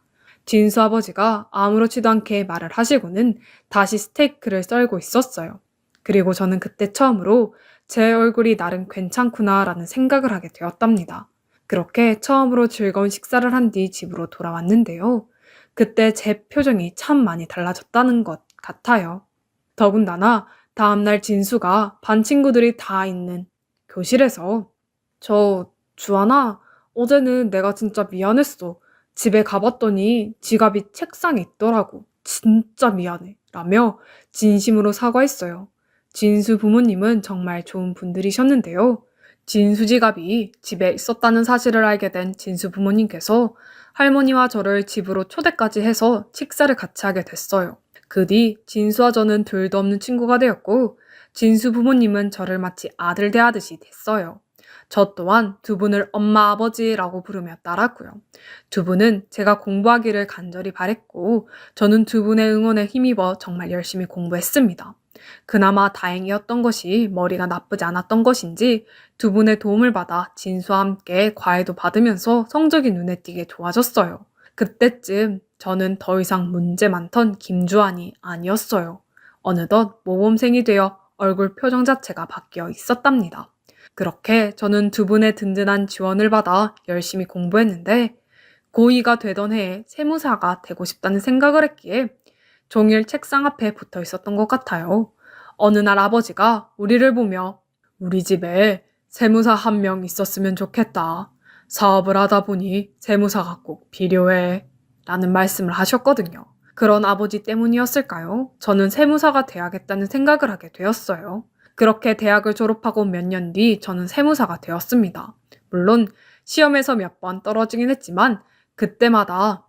진수 아버지가 아무렇지도 않게 말을 하시고는 다시 스테이크를 썰고 있었어요. 그리고 저는 그때 처음으로 제 얼굴이 나름 괜찮구나라는 생각을 하게 되었답니다. 그렇게 처음으로 즐거운 식사를 한 뒤 집으로 돌아왔는데요. 그때 제 표정이 참 많이 달라졌다는 것 같아요. 더군다나 다음날 진수가 반 친구들이 다 있는 교실에서 주하나, 어제는 내가 진짜 미안했어. 집에 가봤더니 지갑이 책상에 있더라고. 진짜 미안해. 라며 진심으로 사과했어요. 진수 부모님은 정말 좋은 분들이셨는데요. 진수 지갑이 집에 있었다는 사실을 알게 된 진수 부모님께서 할머니와 저를 집으로 초대까지 해서 식사를 같이 하게 됐어요. 그 뒤 진수와 저는 둘도 없는 친구가 되었고 진수 부모님은 저를 마치 아들 대하듯이 됐어요. 저 또한 두 분을 엄마 아버지라고 부르며 따랐고요. 두 분은 제가 공부하기를 간절히 바랬고 저는 두 분의 응원에 힘입어 정말 열심히 공부했습니다. 그나마 다행이었던 것이 머리가 나쁘지 않았던 것인지 두 분의 도움을 받아 진수와 함께 과외도 받으면서 성적이 눈에 띄게 좋아졌어요. 그때쯤 저는 더 이상 문제 많던 김주환이 아니었어요. 어느덧 모범생이 되어 얼굴 표정 자체가 바뀌어 있었답니다. 그렇게 저는 두 분의 든든한 지원을 받아 열심히 공부했는데 고2가 되던 해에 세무사가 되고 싶다는 생각을 했기에 종일 책상 앞에 붙어 있었던 것 같아요. 어느 날 아버지가 우리를 보며 우리 집에 세무사 한 명 있었으면 좋겠다. 사업을 하다 보니 세무사가 꼭 필요해. 라는 말씀을 하셨거든요. 그런 아버지 때문이었을까요? 저는 세무사가 돼야겠다는 생각을 하게 되었어요. 그렇게 대학을 졸업하고 몇 년 뒤 저는 세무사가 되었습니다. 물론 시험에서 몇 번 떨어지긴 했지만 그때마다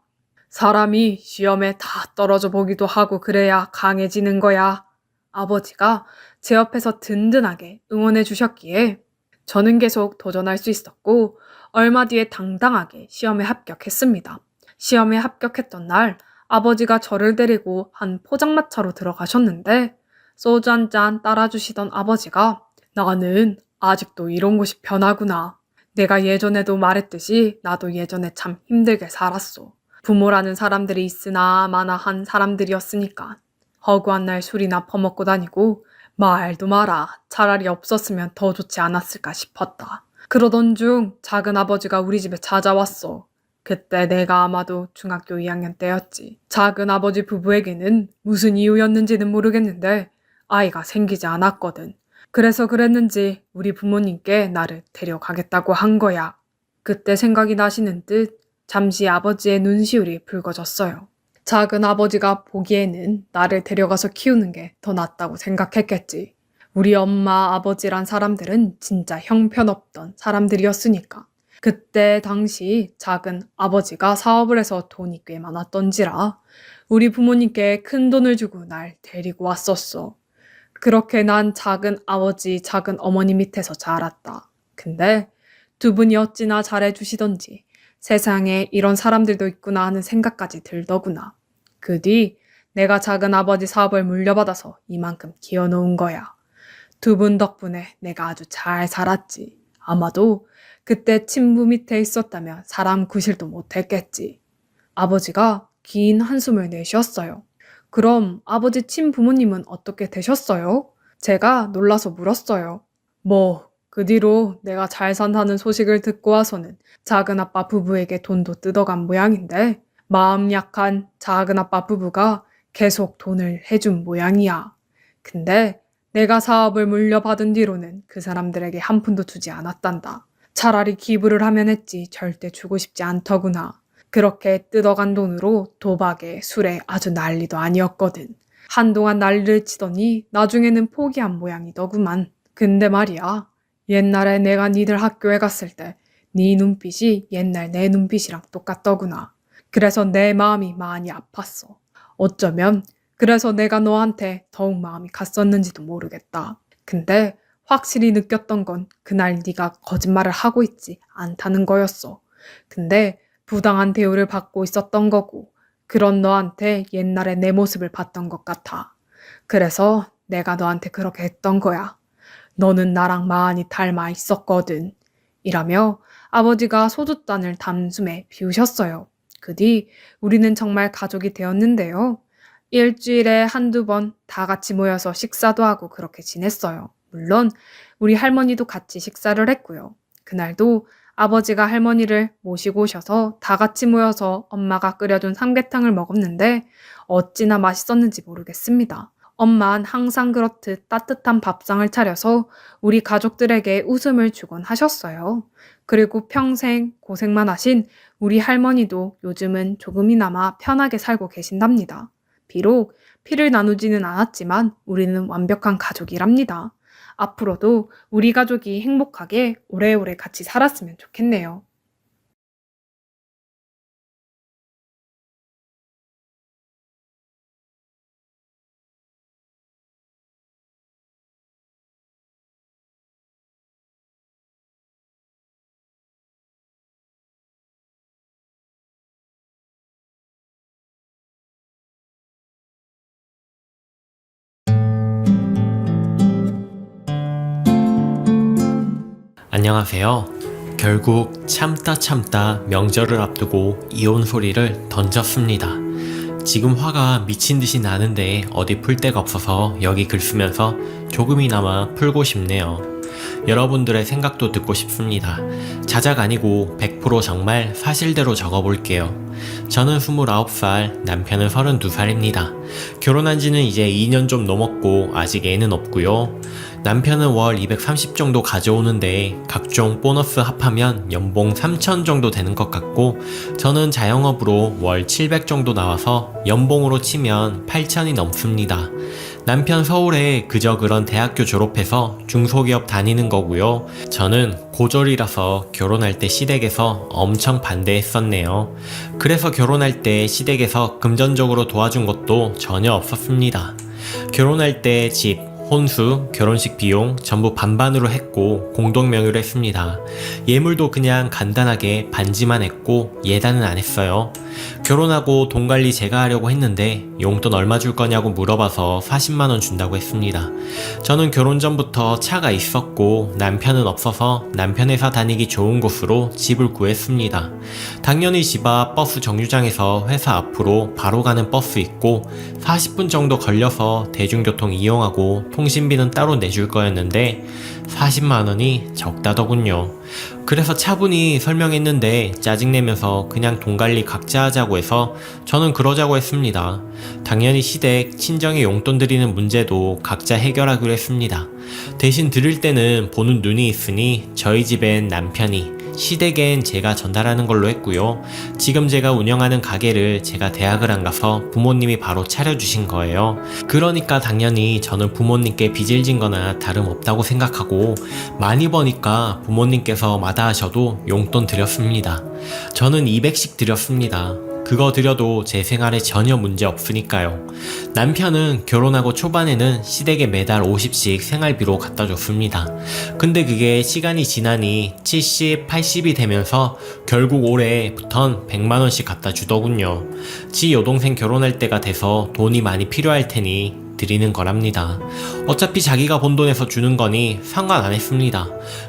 사람이 시험에 다 떨어져 보기도 하고 그래야 강해지는 거야. 아버지가 제 옆에서 든든하게 응원해 주셨기에 저는 계속 도전할 수 있었고 얼마 뒤에 당당하게 시험에 합격했습니다. 시험에 합격했던 날 아버지가 저를 데리고 한 포장마차로 들어가셨는데 소주 한 잔 따라주시던 아버지가 나는 아직도 이런 곳이 편하구나. 내가 예전에도 말했듯이 나도 예전에 참 힘들게 살았어. 부모라는 사람들이 있으나 마나 한 사람들이었으니까 허구한 날 술이나 퍼먹고 다니고 말도 마라. 차라리 없었으면 더 좋지 않았을까 싶었다. 그러던 중 작은 아버지가 우리 집에 찾아왔어. 그때 내가 아마도 중학교 2학년 때였지. 작은 아버지 부부에게는 무슨 이유였는지는 모르겠는데 아이가 생기지 않았거든. 그래서 그랬는지 우리 부모님께 나를 데려가겠다고 한 거야. 그때 생각이 나시는 듯 잠시 아버지의 눈시울이 붉어졌어요. 작은 아버지가 보기에는 나를 데려가서 키우는 게 더 낫다고 생각했겠지. 우리 엄마, 아버지란 사람들은 진짜 형편없던 사람들이었으니까. 그때 당시 작은 아버지가 사업을 해서 돈이 꽤 많았던지라 우리 부모님께 큰 돈을 주고 날 데리고 왔었어. 그렇게 난 작은 아버지, 작은 어머니 밑에서 자랐다. 근데 두 분이 어찌나 잘해주시던지 세상에 이런 사람들도 있구나 하는 생각까지 들더구나. 그 뒤 내가 작은 아버지 사업을 물려받아서 이만큼 키워놓은 거야. 두 분 덕분에 내가 아주 잘 살았지. 아마도 그때 친부 밑에 있었다면 사람 구실도 못했겠지. 아버지가 긴 한숨을 내쉬었어요. 그럼 아버지 친부모님은 어떻게 되셨어요? 제가 놀라서 물었어요. 그 뒤로 내가 잘 산다는 소식을 듣고 와서는 작은 아빠 부부에게 돈도 뜯어간 모양인데 마음 약한 작은 아빠 부부가 계속 돈을 해준 모양이야. 근데 내가 사업을 물려받은 뒤로는 그 사람들에게 한 푼도 주지 않았단다. 차라리 기부를 하면 했지 절대 주고 싶지 않더구나. 그렇게 뜯어간 돈으로 도박에 술에 아주 난리도 아니었거든. 한동안 난리를 치더니 나중에는 포기한 모양이더구만. 근데 말이야. 옛날에 내가 니들 학교에 갔을 때 네 눈빛이 옛날 내 눈빛이랑 똑같더구나. 그래서 내 마음이 많이 아팠어. 어쩌면 그래서 내가 너한테 더욱 마음이 갔었는지도 모르겠다. 근데 확실히 느꼈던 건 그날 네가 거짓말을 하고 있지 않다는 거였어. 근데 부당한 대우를 받고 있었던 거고 그런 너한테 옛날에 내 모습을 봤던 것 같아. 그래서 내가 너한테 그렇게 했던 거야. 너는 나랑 많이 닮아 있었거든. 이라며 아버지가 소주잔을 담숨에 비우셨어요. 그 뒤 우리는 정말 가족이 되었는데요. 일주일에 한두 번 다 같이 모여서 식사도 하고 그렇게 지냈어요. 물론 우리 할머니도 같이 식사를 했고요. 그날도 아버지가 할머니를 모시고 오셔서 다 같이 모여서 엄마가 끓여준 삼계탕을 먹었는데 어찌나 맛있었는지 모르겠습니다. 엄마는 항상 그렇듯 따뜻한 밥상을 차려서 우리 가족들에게 웃음을 주곤 하셨어요. 그리고 평생 고생만 하신 우리 할머니도 요즘은 조금이나마 편하게 살고 계신답니다. 비록 피를 나누지는 않았지만 우리는 완벽한 가족이랍니다. 앞으로도 우리 가족이 행복하게 오래오래 같이 살았으면 좋겠네요. 안녕하세요. 결국 참다 명절을 앞두고 이혼 소리를 던졌습니다. 지금 화가 미친 듯이 나는데 어디 풀 데가 없어서 여기 글 쓰면서 조금이나마 풀고 싶네요. 여러분들의 생각도 듣고 싶습니다. 자작 아니고 100% 정말 사실대로 적어볼게요. 저는 29살, 남편은 32살입니다. 결혼한 지는 이제 2년 좀 넘었고 아직 애는 없고요. 남편은 월 230 정도 가져오는데 각종 보너스 합하면 연봉 3천 정도 되는 것 같고 저는 자영업으로 월 700 정도 나와서 연봉으로 치면 8천이 넘습니다. 남편 서울에 그저 그런 대학교 졸업해서 중소기업 다니는 거고요. 저는 고졸이라서 결혼할 때 시댁에서 엄청 반대했었네요. 그래서 결혼할 때 시댁에서 금전적으로 도와준 것도 전혀 없었습니다. 결혼할 때 집, 혼수, 결혼식 비용 전부 반반으로 했고 공동 명의로 했습니다. 예물도 그냥 간단하게 반지만 했고 예단은 안 했어요. 결혼하고 돈 관리 제가 하려고 했는데 용돈 얼마 줄 거냐고 물어봐서 40만 원 준다고 했습니다. 저는 결혼 전부터 차가 있었고 남편은 없어서 남편 회사 다니기 좋은 곳으로 집을 구했습니다. 당연히 집 앞 버스 정류장에서 회사 앞으로 바로 가는 버스 있고 40분 정도 걸려서 대중교통 이용하고 통신비는 따로 내줄 거였는데 40만 원이 적다더군요. 그래서 차분히 설명했는데 짜증내면서 그냥 돈 관리 각자 하자고 해서 저는 그러자고 했습니다. 당연히 시댁, 친정에 용돈 드리는 문제도 각자 해결하기로 했습니다. 대신 드릴 때는 보는 눈이 있으니 저희 집엔 남편이, 시댁엔 제가 전달하는 걸로 했고요. 지금 제가 운영하는 가게를 제가 대학을 안 가서 부모님이 바로 차려주신 거예요. 그러니까 당연히 저는 부모님께 빚을 진 거나 다름없다고 생각하고 많이 버니까 부모님께서 마다하셔도 용돈 드렸습니다. 저는 200씩 드렸습니다. 그거 드려도 제 생활에 전혀 문제 없으니까요. 남편은 결혼하고 초반에는 시댁에 매달 50씩 생활비로 갖다 줬습니다. 근데 그게 시간이 지나니 70, 80이 되면서 결국 올해부턴 100만 원씩 갖다 주더군요. 지 여동생 결혼할 때가 돼서 돈이 많이 필요할 테니 드리는 거랍니다. 어차피 자기가 번 돈에서 주는 거니 상관 안 했습니다.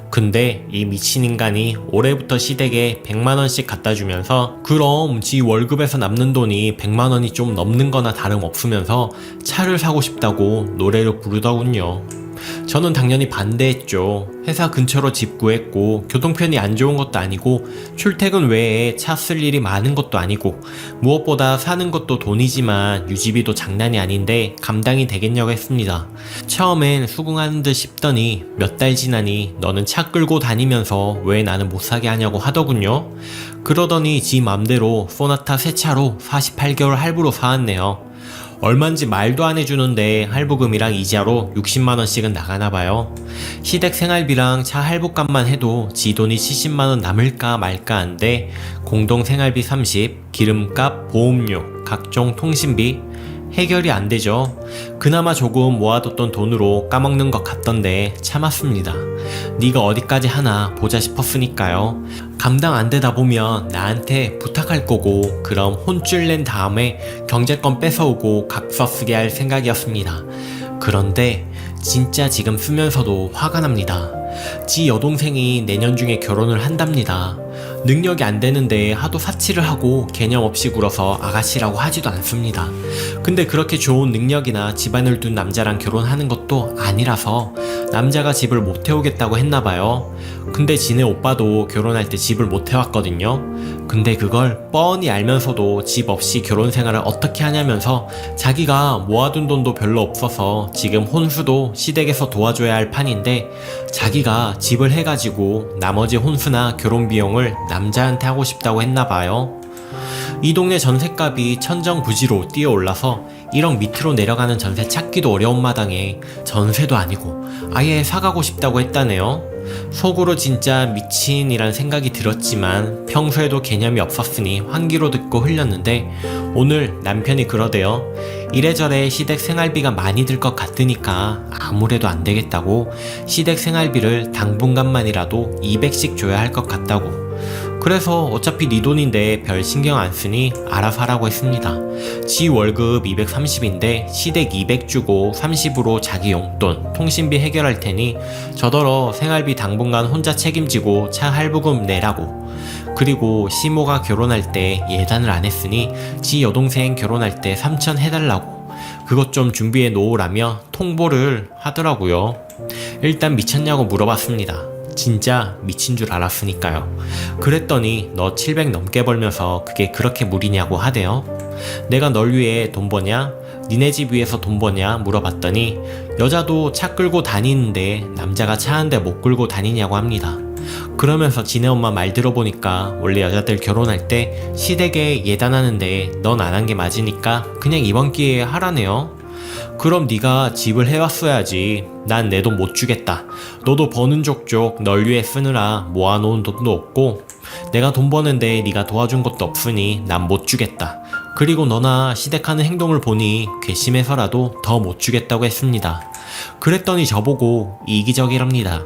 근데 이 미친 인간이 올해부터 시댁에 100만 원씩 갖다 주면서 그럼 지 월급에서 남는 돈이 100만 원이 좀 넘는 거나 다름없으면서 차를 사고 싶다고 노래를 부르더군요. 저는 당연히 반대했죠. 회사 근처로 집 구했고 교통편이 안 좋은 것도 아니고 출퇴근 외에 차 쓸 일이 많은 것도 아니고 무엇보다 사는 것도 돈이지만 유지비도 장난이 아닌데 감당이 되겠냐고 했습니다. 처음엔 수긍하는 듯 싶더니 몇 달 지나니 너는 차 끌고 다니면서 왜 나는 못 사게 하냐고 하더군요. 그러더니 지 맘대로 소나타 새 차로 48개월 할부로 사왔네요. 얼만지 말도 안 해주는데 할부금이랑 이자로 60만원씩은 나가나봐요. 시댁 생활비랑 차 할부값만 해도 지 돈이 70만원 남을까 말까 한데 공동 생활비 30, 기름값, 보험료, 각종 통신비 해결이 안 되죠. 그나마 조금 모아뒀던 돈으로 까먹는 것 같던데 참았습니다. 네가 어디까지 하나 보자 싶었으니까요. 감당 안 되다 보면 나한테 부탁할 거고 그럼 혼쭐 낸 다음에 경제권 뺏어오고 각서 쓰게 할 생각이었습니다. 그런데 진짜 지금 쓰면서도 화가 납니다. 지 여동생이 내년 중에 결혼을 한답니다. 능력이 안 되는데 하도 사치를 하고 개념 없이 굴어서 아가씨라고 하지도 않습니다. 근데 그렇게 좋은 능력이나 집안을 둔 남자랑 결혼하는 것도 아니라서 남자가 집을 못 태우겠다고 했나봐요. 근데 지네 오빠도 결혼할 때 집을 못 태웠거든요. 근데 그걸 뻔히 알면서도 집 없이 결혼 생활을 어떻게 하냐면서 자기가 모아둔 돈도 별로 없어서 지금 혼수도 시댁에서 도와줘야 할 판인데 자기가 집을 해가지고 나머지 혼수나 결혼 비용을 남자한테 하고 싶다고 했나봐요. 이 동네 전셋값이 천정부지로 뛰어올라서 1억 밑으로 내려가는 전세 찾기도 어려운 마당에 전세도 아니고 아예 사가고 싶다고 했다네요. 속으로 진짜 미친이란 생각이 들었지만 평소에도 개념이 없었으니 환기로 듣고 흘렸는데 오늘 남편이 그러대요. 이래저래 시댁 생활비가 많이 들 것 같으니까 아무래도 안 되겠다고 시댁 생활비를 당분간만이라도 200씩 줘야 할 것 같다고. 그래서 어차피 네 돈인데 별 신경 안 쓰니 알아서 하라고 했습니다. 지 월급 230인데 시댁 200 주고 30으로 자기 용돈, 통신비 해결할 테니 저더러 생활비 당분간 혼자 책임지고 차 할부금 내라고. 그리고 시모가 결혼할 때 예단을 안 했으니 지 여동생 결혼할 때 3천 해달라고. 그것 좀 준비해 놓으라며 통보를 하더라고요. 일단 미쳤냐고 물어봤습니다. 진짜 미친 줄 알았으니까요. 그랬더니 너 700 넘게 벌면서 그게 그렇게 무리냐고 하대요. 내가 널 위해 돈 버냐? 니네 집 위해서 돈 버냐? 물어봤더니 여자도 차 끌고 다니는데 남자가 차 한 대 못 끌고 다니냐고 합니다. 그러면서 지네 엄마 말 들어보니까 원래 여자들 결혼할 때 시댁에 예단하는데 넌 안 한 게 맞으니까 그냥 이번 기회에 하라네요. 그럼 네가 집을 해왔어야지. 난 내 돈 못 주겠다. 너도 버는 족족 널 위해 쓰느라 모아놓은 돈도 없고 내가 돈 버는데 네가 도와준 것도 없으니 난 못 주겠다. 그리고 너나 시댁하는 행동을 보니 괘씸해서라도 더 못 주겠다고 했습니다. 그랬더니 저보고 이기적이랍니다.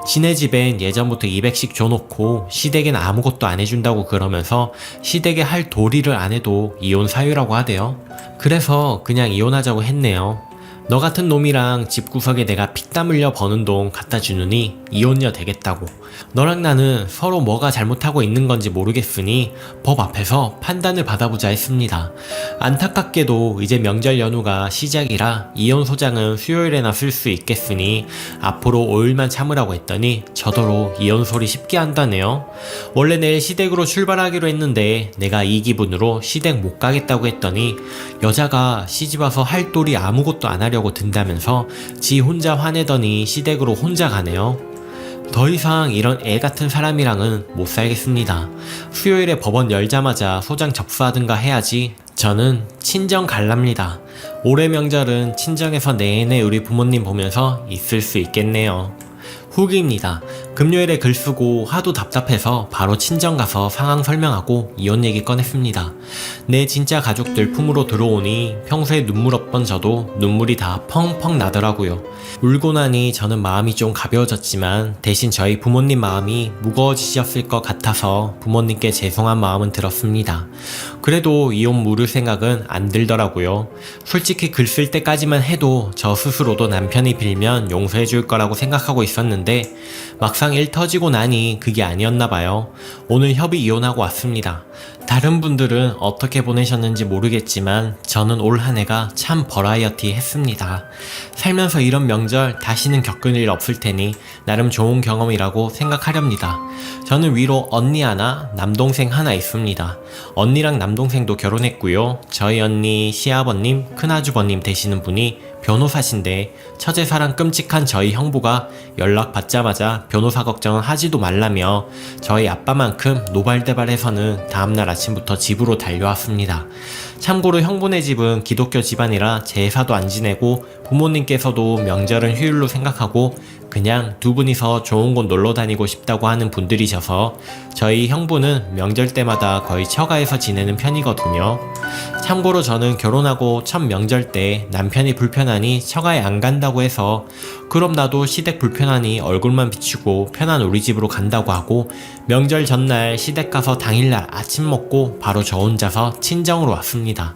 지네 집엔 예전부터 200씩 줘놓고 시댁엔 아무것도 안 해준다고 그러면서 시댁에 할 도리를 안 해도 이혼 사유라고 하대요. 그래서 그냥 이혼하자고 했네요. 너 같은 놈이랑 집구석에 내가 피땀 흘려 버는 돈 갖다 주느니 이혼녀 되겠다고. 너랑 나는 서로 뭐가 잘못하고 있는 건지 모르겠으니 법 앞에서 판단을 받아보자 했습니다. 안타깝게도 이제 명절 연휴가 시작이라 이혼 소장은 수요일에나 쓸 수 있겠으니 앞으로 5일만 참으라고 했더니 저더러 이혼 소리 쉽게 한다네요. 원래 내일 시댁으로 출발하기로 했는데 내가 이 기분으로 시댁 못 가겠다고 했더니 여자가 시집와서 할 도리 아무것도 안 하려고 든다면서 지 혼자 화내더니 시댁으로 혼자 가네요. 더 이상 이런 애 같은 사람이랑은 못 살겠습니다. 수요일에 법원 열자마자 소장 접수하든가 해야지. 저는 친정 갈랍니다. 올해 명절은 친정에서 내내 우리 부모님 보면서 있을 수 있겠네요. 후기입니다. 금요일에 글 쓰고 하도 답답해서 바로 친정 가서 상황 설명하고 이혼 얘기 꺼냈습니다. 내 진짜 가족들 품으로 들어오니 평소에 눈물 없던 저도 눈물이 다 펑펑 나더라고요. 울고 나니 저는 마음이 좀 가벼워졌지만 대신 저희 부모님 마음이 무거워지셨을 것 같아서 부모님께 죄송한 마음은 들었습니다. 그래도 이혼 물을 생각은 안 들더라고요. 솔직히 글 쓸 때까지만 해도 저 스스로도 남편이 빌면 용서해 줄 거라고 생각하고 있었는데 막상 일 터지고 나니 그게 아니었나 봐요. 오늘 협의 이혼하고 왔습니다. 다른 분들은 어떻게 보내셨는지 모르겠지만 저는 올 한 해가 참 버라이어티 했습니다. 살면서 이런 명절 다시는 겪을 일 없을 테니 나름 좋은 경험이라고 생각하렵니다. 저는 위로 언니 하나, 남동생 하나 있습니다. 언니랑 남동생도 결혼했고요. 저희 언니 시아버님, 큰아주버님 되시는 분이 변호사신데 처제사랑 끔찍한 저희 형부가 연락 받자마자 변호사 걱정은 하지도 말라며 저희 아빠만큼 노발대발해서는 다음날 아침부터 집으로 달려왔습니다. 참고로 형부네 집은 기독교 집안이라 제사도 안 지내고 부모님께서도 명절은 휴일로 생각하고 그냥 두 분이서 좋은 곳 놀러 다니고 싶다고 하는 분들이셔서 저희 형부는 명절 때마다 거의 처가에서 지내는 편이거든요. 참고로 저는 결혼하고 첫 명절 때 남편이 불편하니 처가에 안 간다고 해서 그럼 나도 시댁 불편하니 얼굴만 비추고 편한 우리 집으로 간다고 하고 명절 전날 시댁 가서 당일날 아침 먹고 바로 저 혼자서 친정으로 왔습니다.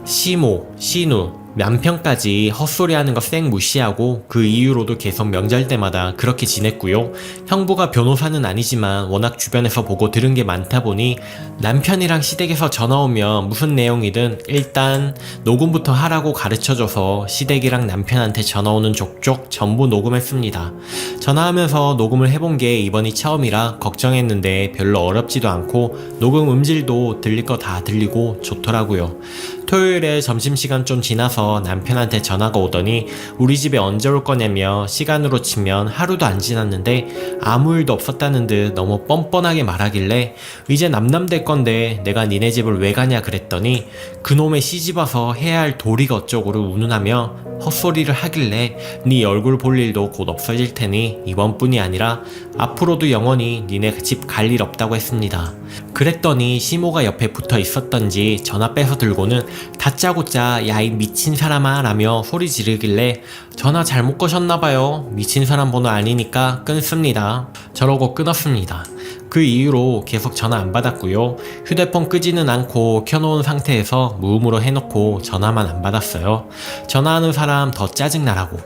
시모, 시누, 남편까지 헛소리하는 거 쌩 무시하고 그 이후로도 계속 명절 때마다 그렇게 지냈고요. 형부가 변호사는 아니지만 워낙 주변에서 보고 들은 게 많다 보니 남편이랑 시댁에서 전화 오면 무슨 내용이든 일단 녹음부터 하라고 가르쳐줘서 시댁이랑 남편한테 전화 오는 족족 전부 녹음했습니다. 전화하면서 녹음을 해본 게 이번이 처음이라 걱정했는데 별로 어렵지도 않고 녹음 음질도 들릴 거 다 들리고 좋더라고요. 토요일에 점심시간 좀 지나서 남편한테 전화가 오더니 우리 집에 언제 올 거냐며 시간으로 치면 하루도 안 지났는데 아무 일도 없었다는 듯 너무 뻔뻔하게 말하길래 이제 남남될 건데 내가 니네 집을 왜 가냐 그랬더니 그놈의 시집 와서 해야 할 도리가 어쩌고를 운운하며 헛소리를 하길래 네 얼굴 볼 일도 곧 없어질 테니 이번뿐이 아니라 앞으로도 영원히 니네 집 갈 일 없다고 했습니다. 그랬더니 시모가 옆에 붙어 있었던지 전화 빼서 들고는 다짜고짜 야 이 미친 사람아 라며 소리 지르길래 전화 잘못 거셨나봐요. 미친 사람 번호 아니니까 끊습니다. 저러고 끊었습니다. 그 이후로 계속 전화 안 받았고요. 휴대폰 끄지는 않고 켜놓은 상태에서 무음으로 해놓고 전화만 안 받았어요. 전화하는 사람 더 짜증나라고.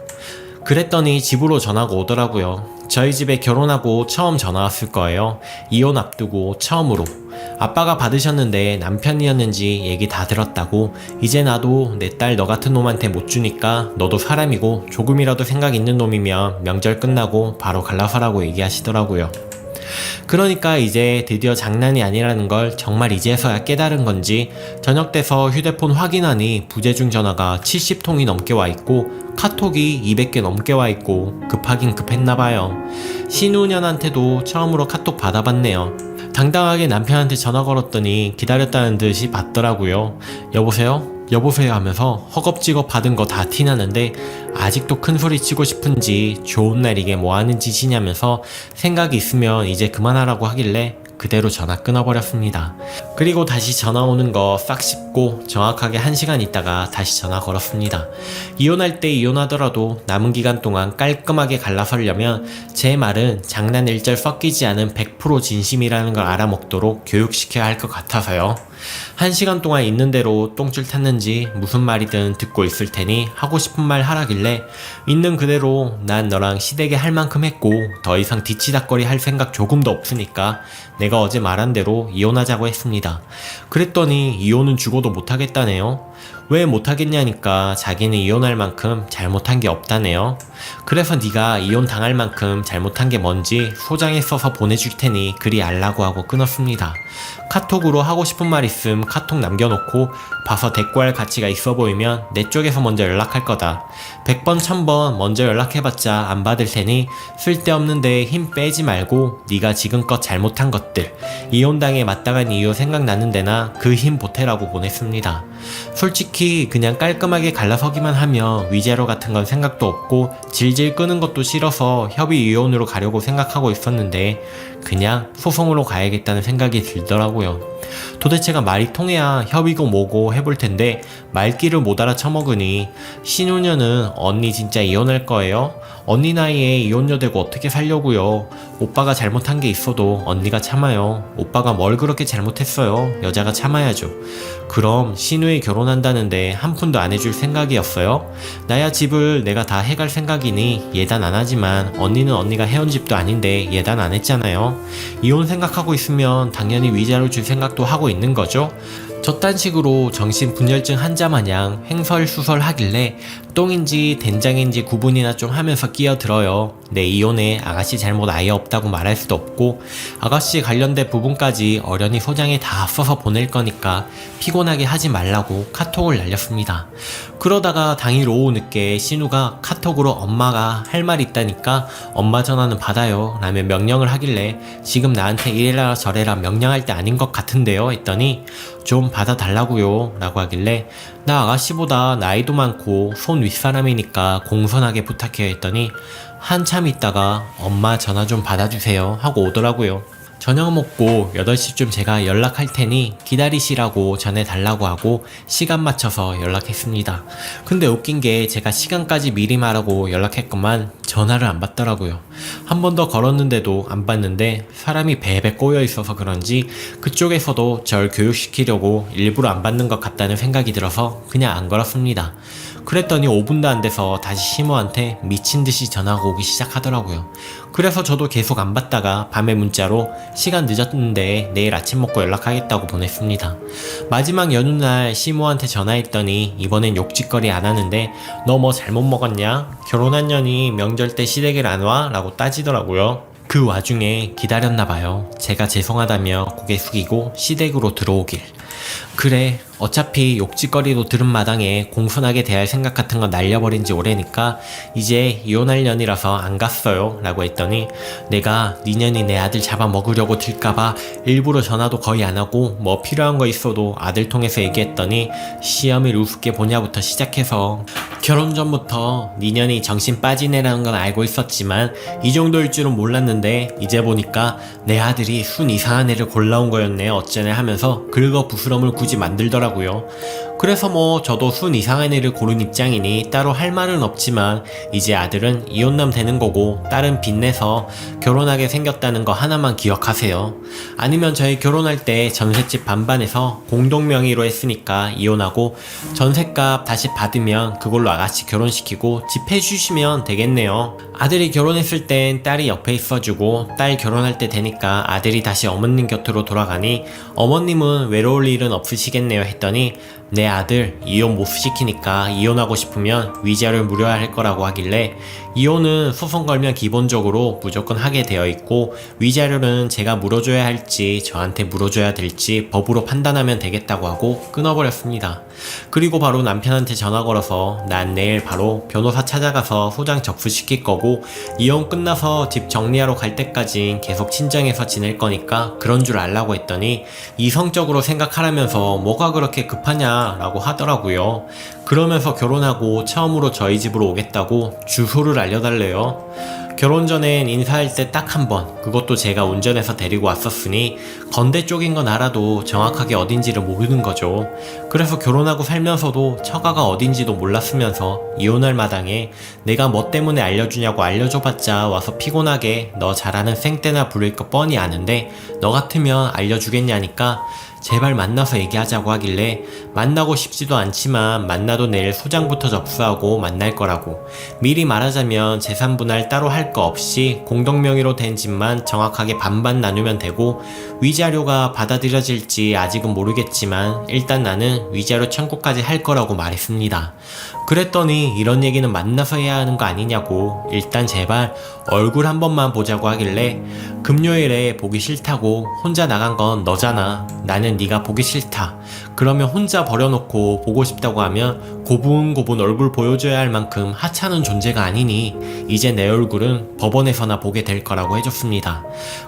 그랬더니 집으로 전화가 오더라고요. 저희 집에 결혼하고 처음 전화 왔을 거예요. 이혼 앞두고 처음으로. 아빠가 받으셨는데 남편이었는지 얘기 다 들었다고 이제 나도 내 딸 너 같은 놈한테 못 주니까 너도 사람이고 조금이라도 생각 있는 놈이면 명절 끝나고 바로 갈라서라고 얘기하시더라고요. 그러니까 이제 드디어 장난이 아니라는 걸 정말 이제서야 깨달은 건지 저녁 돼서 휴대폰 확인하니 부재중 전화가 70통이 넘게 와 있고 카톡이 200개 넘게 와 있고 급하긴 급했나봐요. 신우년한테도 처음으로 카톡 받아봤네요. 당당하게 남편한테 전화 걸었더니 기다렸다는 듯이 받더라고요. 여보세요? 여보세요 하면서 허겁지겁 받은 거 다 티나는데 아직도 큰 소리 치고 싶은지 좋은 날 이게 뭐 하는 짓이냐면서 생각이 있으면 이제 그만하라고 하길래 그대로 전화 끊어버렸습니다. 그리고 다시 전화 오는 거 싹 씹고 정확하게 1시간 있다가 다시 전화 걸었습니다. 이혼할 때 이혼하더라도 남은 기간 동안 깔끔하게 갈라서려면 제 말은 장난 일절 섞이지 않은 100% 진심이라는 걸 알아먹도록 교육시켜야 할 것 같아서요. 1시간 동안 있는 대로 똥줄 탔는지 무슨 말이든 듣고 있을 테니 하고 싶은 말 하라길래 있는 그대로 난 너랑 시댁에 할 만큼 했고 더 이상 뒤치다꺼리 할 생각 조금도 없으니까 내가 어제 말한 대로 이혼하자고 했습니다. 그랬더니 이혼은 죽어도 못하겠다네요. 왜 못하겠냐니까 자기는 이혼할 만큼 잘못한 게 없다네요. 그래서 네가 이혼 당할 만큼 잘못한 게 뭔지 소장에 써서 보내줄 테니 그리 알라고 하고 끊었습니다. 카톡으로 하고 싶은 말 있음 카톡 남겨놓고 봐서 대꾸할 가치가 있어 보이면 내 쪽에서 먼저 연락할 거다. 100번 1000번 먼저 연락해봤자 안 받을 테니 쓸데없는데 힘 빼지 말고 네가 지금껏 잘못한 것들 이혼당해 맞다간 이유 생각나는 데나 그 힘 보태라고 보냈습니다. 솔직히 그냥 깔끔하게 갈라서기만 하면 위자료 같은 건 생각도 없고 질질 끄는 것도 싫어서 협의 이혼으로 가려고 생각하고 있었는데 그냥 소송으로 가야겠다는 생각이 들더라고요. 도대체가 말이 통해야 협의고 뭐고 해볼 텐데 말귀를 못 알아쳐먹으니 신우녀는 언니 진짜 이혼할 거예요? 언니 나이에 이혼녀 되고 어떻게 살려고요? 오빠가 잘못한 게 있어도 언니가 참아요. 오빠가 뭘 그렇게 잘못했어요? 여자가 참아야죠. 그럼 신우이 결혼한다는데 한 푼도 안 해줄 생각이었어요? 나야 집을 내가 다 해갈 생각이니 예단 안 하지만 언니는 언니가 해온 집도 아닌데 예단 안 했잖아요. 이혼 생각하고 있으면 당연히 위자료 줄 생각도 하고 있는 거죠? 저딴 식으로 정신분열증 환자 마냥 횡설수설 하길래 똥인지 된장인지 구분이나 좀 하면서 끼어들어요. 내 이혼에 아가씨 잘못 아예 없다고 말할 수도 없고 아가씨 관련된 부분까지 어련히 소장에 다 써서 보낼 거니까 피곤하게 하지 말라고 카톡을 날렸습니다. 그러다가 당일 오후 늦게 신우가 카톡으로 엄마가 할 말 있다니까 엄마 전화는 받아요 라며 명령을 하길래 지금 나한테 이래라 저래라 명령할 때 아닌 것 같은데요 했더니 좀 받아달라고요 라고 하길래 나 아가씨보다 나이도 많고 손 윗사람이니까 공손하게 부탁해요 했더니 한참 있다가 엄마 전화 좀 받아주세요 하고 오더라고요. 저녁 먹고 8시쯤 제가 연락할 테니 기다리시라고 전해달라고 하고 시간 맞춰서 연락했습니다. 근데 웃긴 게 제가 시간까지 미리 말하고 연락했건만 전화를 안 받더라고요. 한 번 더 걸었는데도 안 받는데 사람이 배배 꼬여 있어서 그런지 그쪽에서도 절 교육시키려고 일부러 안 받는 것 같다는 생각이 들어서 그냥 안 걸었습니다. 그랬더니 5분도 안 돼서 다시 시모한테 미친듯이 전화가 오기 시작하더라고요. 그래서 저도 계속 안 받다가 밤에 문자로 시간 늦었는데 내일 아침 먹고 연락하겠다고 보냈습니다. 마지막 연휴날 시모한테 전화했더니 이번엔 욕짓거리 안 하는데 너 뭐 잘못 먹었냐? 결혼한 년이 명절 때 시댁을 안 와? 라고 따지더라고요. 그 와중에 기다렸나봐요. 제가 죄송하다며 고개 숙이고 시댁으로 들어오길. 그래 어차피 욕짓거리도 들은 마당에 공손하게 대할 생각 같은 건 날려버린 지 오래니까 이제 이혼할 년이라서 안 갔어요 라고 했더니 내가 니년이 내 아들 잡아먹으려고 들까봐 일부러 전화도 거의 안 하고 뭐 필요한 거 있어도 아들 통해서 얘기했더니 시험을 우습게 보냐부터 시작해서 결혼 전부터 니년이 정신 빠진 애라는 건 알고 있었지만 이 정도일 줄은 몰랐는데 이제 보니까 내 아들이 순 이상한 애를 골라온 거였네 어쩌네 하면서 긁어 부스럼을 굳이 만들더라고요. 그래서 뭐 저도 순 이상한 애를 고른 입장이니 따로 할 말은 없지만 이제 아들은 이혼남 되는 거고 딸은 빚내서 결혼하게 생겼다는 거 하나만 기억하세요. 아니면 저희 결혼할 때 전셋집 반반에서 공동 명의로 했으니까 이혼하고 전셋값 다시 받으면 그걸로 아가씨 결혼시키고 집 해주시면 되겠네요. 아들이 결혼했을 땐 딸이 옆에 있어주고 딸 결혼할 때 되니까 아들이 다시 어머님 곁으로 돌아가니 어머님은 외로울 일은 없으시겠네요 했더니 내 아들 이혼 못 시키니까 이혼하고 싶으면 위자료 무료화 할 거라고 하길래 이혼은 소송 걸면 기본적으로 무조건 하게 되어 있고 위자료는 제가 물어줘야 할지 저한테 물어줘야 될지 법으로 판단하면 되겠다고 하고 끊어버렸습니다. 그리고 바로 남편한테 전화 걸어서 난 내일 바로 변호사 찾아가서 소장 접수시킬 거고 이혼 끝나서 집 정리하러 갈 때까진 계속 친정에서 지낼 거니까 그런 줄 알라고 했더니 이성적으로 생각하라면서 뭐가 그렇게 급하냐 라고 하더라고요. 그러면서 결혼하고 처음으로 저희 집으로 오겠다고 주소를 알려달래요. 결혼 전엔 인사할 때 딱 한 번, 그것도 제가 운전해서 데리고 왔었으니 건대 쪽인 건 알아도 정확하게 어딘지를 모르는 거죠. 그래서 결혼하고 살면서도 처가가 어딘지도 몰랐으면서 이혼할 마당에 내가 뭐 때문에 알려주냐고 알려줘봤자 와서 피곤하게 너 잘하는 생떼나 부릴 거 뻔히 아는데 너 같으면 알려주겠냐니까 제발 만나서 얘기하자고 하길래 만나고 싶지도 않지만 만나도 내일 소장부터 접수하고 만날 거라고, 미리 말하자면 재산 분할 따로 할 거 없이 공동명의로 된 집만 정확하게 반반 나누면 되고 위자료가 받아들여질지 아직은 모르겠지만 일단 나는 위자료 청구까지 할 거라고 말했습니다. 그랬더니 이런 얘기는 만나서 해야 하는 거 아니냐고 일단 제발 얼굴 한 번만 보자고 하길래 금요일에 보기 싫다고, 혼자 나간 건 너잖아, 나는 네가 보기 싫다, 그러면 혼자 버려놓고 보고 싶다고 하면 고분고분 얼굴 보여줘야 할 만큼 하찮은 존재가 아니니 이제 내 얼굴은 법원에서나 보게 될 거라고 해줬습니다.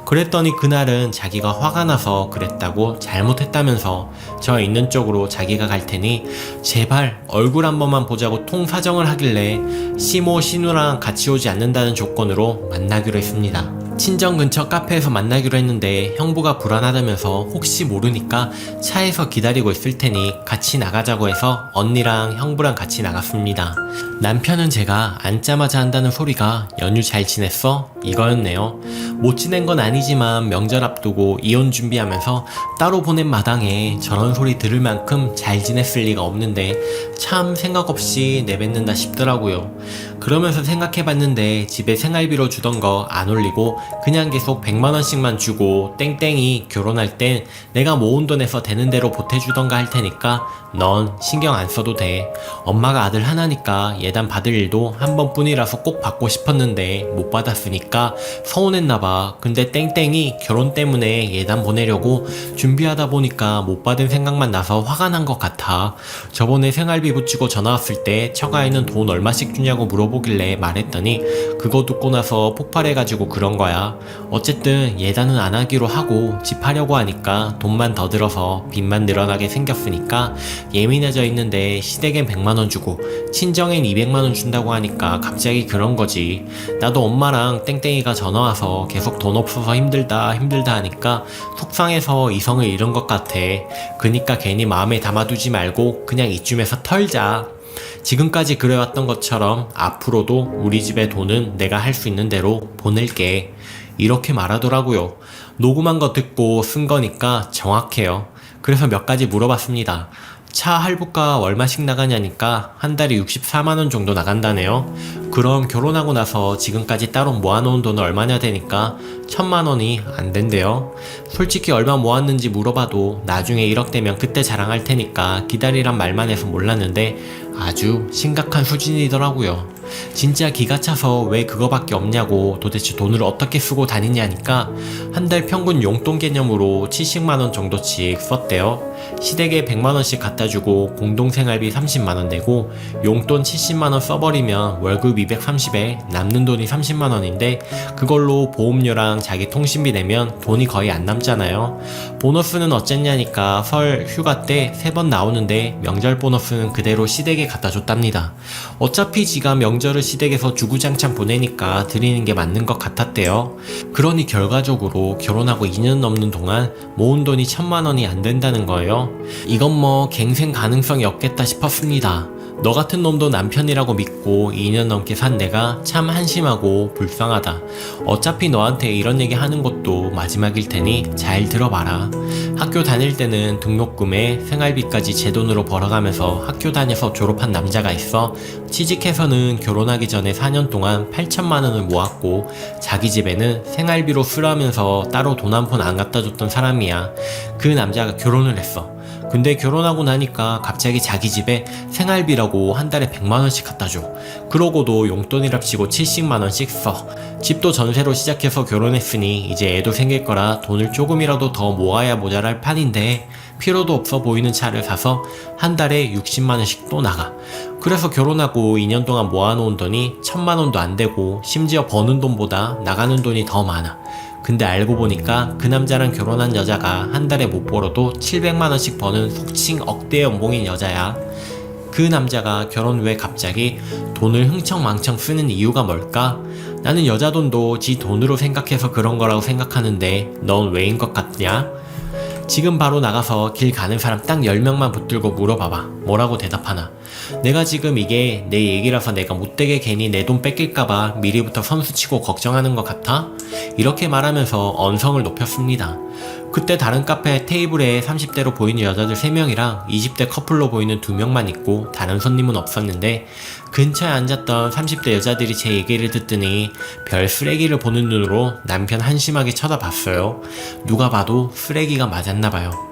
그랬더니 그날은 자기가 화가 나서 그랬다고 잘못했다면서 저 있는 쪽으로 자기가 갈 테니 제발 얼굴 한 번만 보자고 통사정을 하길래 시모 신우랑 같이 오지 않는다는 조건으로 만나기로 했습니다. 친정 근처 카페에서 만나기로 했는데 형부가 불안하다면서 혹시 모르니까 차에서 기다리고 있을 테니 같이 나가자고 해서 언니랑 형부랑 같이 나갔습니다. 남편은 제가 앉자마자 한다는 소리가 연휴 잘 지냈어? 이거였네요. 못 지낸 건 아니지만 명절 앞두고 이혼 준비하면서 따로 보낸 마당에 저런 소리 들을 만큼 잘 지냈을 리가 없는데 참 생각 없이 내뱉는다 싶더라고요. 그러면서 생각해봤는데 집에 생활비로 주던 거 안 올리고 그냥 계속 100만원씩만 주고 땡땡이 결혼할 땐 내가 모은 돈에서 되는 대로 보태주던가 할 테니까 넌 신경 안 써도 돼. 엄마가 아들 하나니까 예단 받을 일도 한 번뿐이라서 꼭 받고 싶었는데 못 받았으니까 서운했나봐. 근데 땡땡이 결혼 때문에 예단 보내려고 준비하다 보니까 못 받은 생각만 나서 화가 난 것 같아. 저번에 생활비 붙이고 전화 왔을 때 처가에는 돈 얼마씩 주냐고 물어보길래 말했더니 그거 듣고 나서 폭발해가지고 그런 거야. 어쨌든 예단은 안 하기로 하고 집 하려고 하니까 돈만 더 들어서 빚만 늘어나게 생겼으니까 예민해져 있는데 시댁엔 100만원 주고 친정엔 200만원 준다고 하니까 갑자기 그런 거지. 나도 엄마랑 땡땡이가 전화와서 계속 돈 없어서 힘들다 하니까 속상해서 이성을 잃은 것 같아. 그니까 괜히 마음에 담아두지 말고 그냥 이쯤에서 털자. 지금까지 그래왔던 것처럼 앞으로도 우리 집의 돈은 내가 할 수 있는 대로 보낼게. 이렇게 말하더라고요. 녹음한 거 듣고 쓴 거니까 정확해요. 그래서 몇 가지 물어봤습니다. 차 할부가 얼마씩 나가냐니까 한 달에 64만원 정도 나간다네요. 그럼 결혼하고 나서 지금까지 따로 모아놓은 돈은 얼마냐 되니까 1000만원이 안 된대요. 솔직히 얼마 모았는지 물어봐도 나중에 1억 되면 그때 자랑할 테니까 기다리란 말만 해서 몰랐는데 아주 심각한 수준이더라고요. 진짜 기가 차서 왜 그거밖에 없냐고 도대체 돈을 어떻게 쓰고 다니냐니까 한 달 평균 용돈 개념으로 70만원 정도씩 썼대요. 시댁에 100만원씩 갖다주고 공동생활비 30만원 내고 용돈 70만원 써버리면 월급 230에 남는 돈이 30만원인데 그걸로 보험료랑 자기 통신비 내면 돈이 거의 안 남잖아요. 보너스는 어쨌냐니까 설 휴가 때 3번 나오는데 명절 보너스는 그대로 시댁에 갖다 줬답니다. 어차피 지가 명절을 시댁에서 주구장창 보내니까 드리는 게 맞는 것 같았대요. 그러니 결과적으로 결혼하고 2년 넘는 동안 모은 돈이 1000만원이 안 된다는 거예요. 이건 뭐 갱생 가능성이 없겠다 싶었습니다. 너 같은 놈도 남편이라고 믿고 2년 넘게 산 내가 참 한심하고 불쌍하다. 어차피 너한테 이런 얘기 하는 것도 마지막일 테니 잘 들어봐라. 학교 다닐 때는 등록금에 생활비까지 제 돈으로 벌어가면서 학교 다녀서 졸업한 남자가 있어. 취직해서는 결혼하기 전에 4년 동안 8천만원을 모았고 자기 집에는 생활비로 쓰라면서 따로 돈 한 푼 안 갖다 줬던 사람이야. 그 남자가 결혼을 했어. 근데 결혼하고 나니까 갑자기 자기 집에 생활비라고 한 달에 100만원씩 갖다 줘. 그러고도 용돈이랍치고 70만원씩 써. 집도 전세로 시작해서 결혼했으니 이제 애도 생길 거라 돈을 조금이라도 더 모아야 모자랄 판인데 필요도 없어 보이는 차를 사서 한 달에 60만원씩 또 나가. 그래서 결혼하고 2년 동안 모아놓은 돈이 1000만원도 안 되고 심지어 버는 돈보다 나가는 돈이 더 많아. 근데 알고 보니까 그 남자랑 결혼한 여자가 한 달에 못 벌어도 700만원씩 버는 속칭 억대 연봉인 여자야. 그 남자가 결혼 후에 갑자기 돈을 흥청망청 쓰는 이유가 뭘까? 나는 여자 돈도 지 돈으로 생각해서 그런 거라고 생각하는데 넌 왜인 것 같냐? 지금 바로 나가서 길 가는 사람 딱 10명만 붙들고 물어봐봐. 뭐라고 대답하나? 내가 지금 이게 내 얘기라서 내가 못되게 괜히 내 돈 뺏길까봐 미리부터 선수치고 걱정하는 것 같아? 이렇게 말하면서 언성을 높였습니다. 그때 다른 카페 테이블에 30대로 보이는 여자들 3명이랑 20대 커플로 보이는 2명만 있고 다른 손님은 없었는데 근처에 앉았던 30대 여자들이 제 얘기를 듣더니 별 쓰레기를 보는 눈으로 남편 한심하게 쳐다봤어요. 누가 봐도 쓰레기가 맞았나봐요.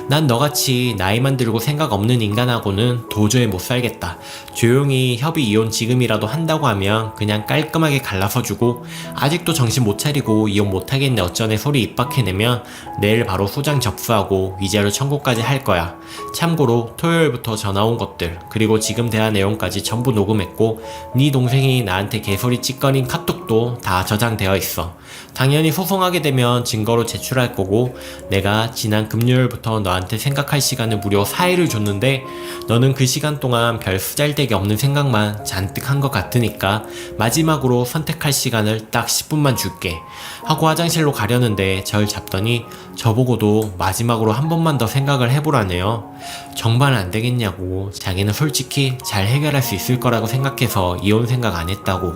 난 너같이 나이만 들고 생각 없는 인간하고는 도저히 못 살겠다. 조용히 협의 이혼 지금이라도 한다고 하면 그냥 깔끔하게 갈라서 주고 아직도 정신 못 차리고 이혼 못하겠네 어쩌네 소리 입 밖에내면 내일 바로 소장 접수하고 위자료 청구까지 할 거야. 참고로 토요일부터 전화 온 것들 그리고 지금 대화 내용까지 전부 녹음했고 네 동생이 나한테 개소리 찌꺼린 카톡도 다 저장되어 있어. 당연히 소송하게 되면 증거로 제출할 거고 내가 지난 금요일부터 너한테 생각할 시간을 무려 4일을 줬는데 너는 그 시간 동안 별 쓰잘데기 없는 생각만 잔뜩 한 것 같으니까 마지막으로 선택할 시간을 딱 10분만 줄게 하고 화장실로 가려는데 절 잡더니 저보고도 마지막으로 한 번만 더 생각을 해보라네요. 정말 안 되겠냐고. 자기는 솔직히 잘 해결할 수 있을 거라고 생각해서 이혼 생각 안 했다고.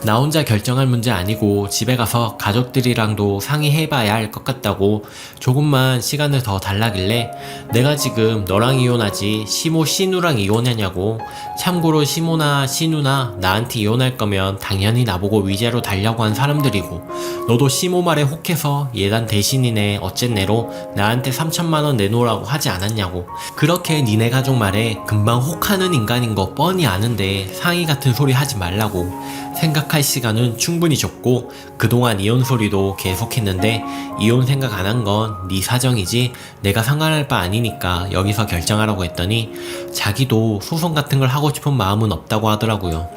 나 혼자 결정할 문제 아니고 집에 가서 가족들이랑도 상의해봐야 할 것 같다고 조금만 시간을 더 달라길래 내가 지금 너랑 이혼하지 시모 신우랑 이혼하냐고. 참고로 시모나 신우나 나한테 이혼할 거면 당연히 나보고 위자료 달라고 한 사람들이고 너도 시모 말에 혹해서 예단 대신이네 어쨌네로 나한테 3천만원 내놓으라고 하지 않았냐고. 그렇게 니네 가족 말에 금방 혹하는 인간인 거 뻔히 아는데 상의 같은 소리 하지 말라고. 생각할 시간은 충분히 줬고 그동안 이혼 소리도 계속했는데 이혼 생각 안 한 건 네 사정이지 내가 상관할 바 아니니까 여기서 결정하라고 했더니 자기도 소송 같은 걸 하고 싶은 마음은 없다고 하더라고요.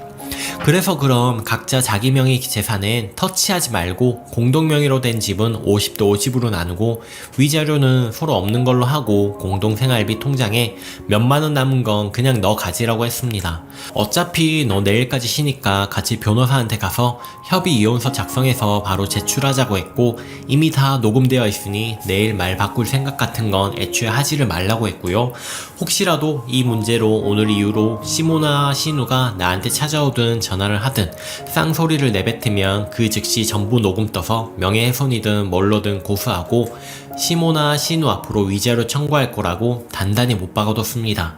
그래서 그럼 각자 자기 명의 재산엔 터치하지 말고 공동 명의로 된 집은 50대 50으로 나누고 위자료는 서로 없는 걸로 하고 공동생활비 통장에 몇만원 남은 건 그냥 너 가지라고 했습니다. 어차피 너 내일까지 쉬니까 같이 변호사한테 가서 협의 이혼서 작성해서 바로 제출하자고 했고 이미 다 녹음되어 있으니 내일 말 바꿀 생각 같은 건 애초에 하지를 말라고 했고요. 혹시라도 이 문제로 오늘 이후로 시모나 신우가 나한테 찾아오든 전화를 하든 쌍소리를 내뱉으면 그 즉시 전부 녹음 떠서 명예훼손이든 뭘로든 고소하고 시모나 신우 앞으로 위자료 청구할 거라고 단단히 못 박아뒀습니다.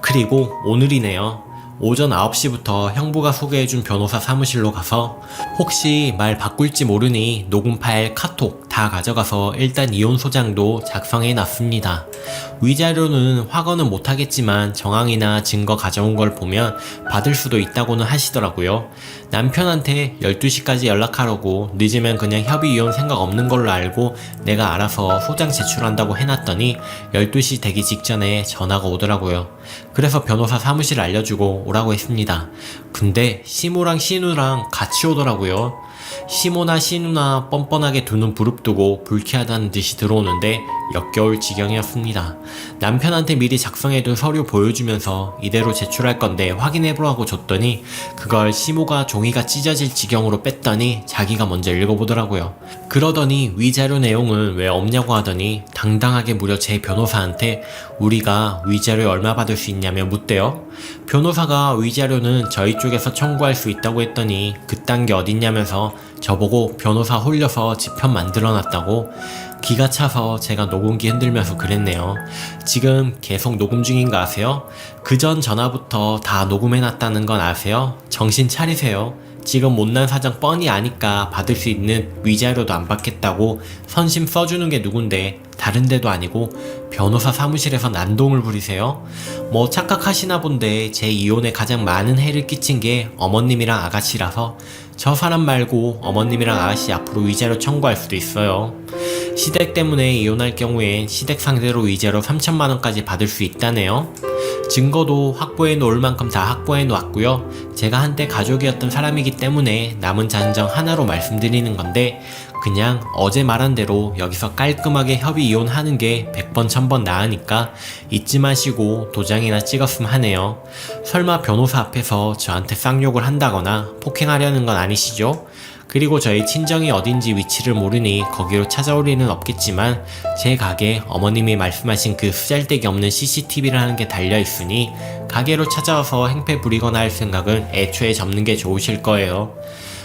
그리고 오늘이네요. 오전 9시부터 형부가 소개해준 변호사 사무실로 가서 혹시 말 바꿀지 모르니 녹음 파일, 카톡 다 가져가서 일단 이혼 소장도 작성해놨습니다. 위자료는 확언은 못하겠지만 정황이나 증거 가져온 걸 보면 받을 수도 있다고는 하시더라고요. 남편한테 12시까지 연락하라고 늦으면 그냥 협의 이혼 생각 없는 걸로 알고 내가 알아서 소장 제출한다고 해놨더니 12시 되기 직전에 전화가 오더라고요. 그래서 변호사 사무실 알려주고 오라고 했습니다. 근데 시모랑 신우랑 같이 오더라고요. 시모나 신우나 뻔뻔하게 두 눈 부릅뜨고 불쾌하다는 듯이 들어오는데 역겨울 지경이었습니다. 남편한테 미리 작성해둔 서류 보여주면서 이대로 제출할 건데 확인해보라고 줬더니 그걸 시모가 종이가 찢어질 지경으로 뺐더니 자기가 먼저 읽어보더라고요. 그러더니 위자료 내용은 왜 없냐고 하더니 당당하게 무려 제 변호사한테 우리가 위자료 얼마 받을 수 있냐며 묻대요. 변호사가 위자료는 저희 쪽에서 청구할 수 있다고 했더니 그딴 게 어딨냐면서 저보고 변호사 홀려서 지편 만들어놨다고. 기가 차서 제가 녹음기 흔들면서 그랬네요. 지금 계속 녹음 중인 거 아세요? 그전 전화부터 다 녹음해놨다는 건 아세요? 정신 차리세요. 지금 못난 사정 뻔히 아니까 받을 수 있는 위자료도 안 받겠다고 선심 써주는 게 누군데 다른 데도 아니고 변호사 사무실에서 난동을 부리세요? 뭐 착각하시나 본데 제 이혼에 가장 많은 해를 끼친 게 어머님이랑 아가씨라서 저 사람 말고 어머님이랑 아가씨 앞으로 위자료 청구할 수도 있어요. 시댁 때문에 이혼할 경우엔 시댁 상대로 위자료 3천만원까지 받을 수 있다네요. 증거도 확보해 놓을 만큼 다 확보해 놓았고요. 제가 한때 가족이었던 사람이기 때문에 남은 잔정 하나로 말씀드리는 건데 그냥 어제 말한 대로 여기서 깔끔하게 협의 이혼하는 게 100번 1000번 나으니까 잊지 마시고 도장이나 찍었으면 하네요. 설마 변호사 앞에서 저한테 쌍욕을 한다거나 폭행하려는 건 아니시죠? 그리고 저희 친정이 어딘지 위치를 모르니 거기로 찾아올 리는 없겠지만 제 가게 어머님이 말씀하신 그 쓰잘데기 없는 CCTV라는 게 달려있으니 가게로 찾아와서 행패 부리거나 할 생각은 애초에 접는 게 좋으실 거예요.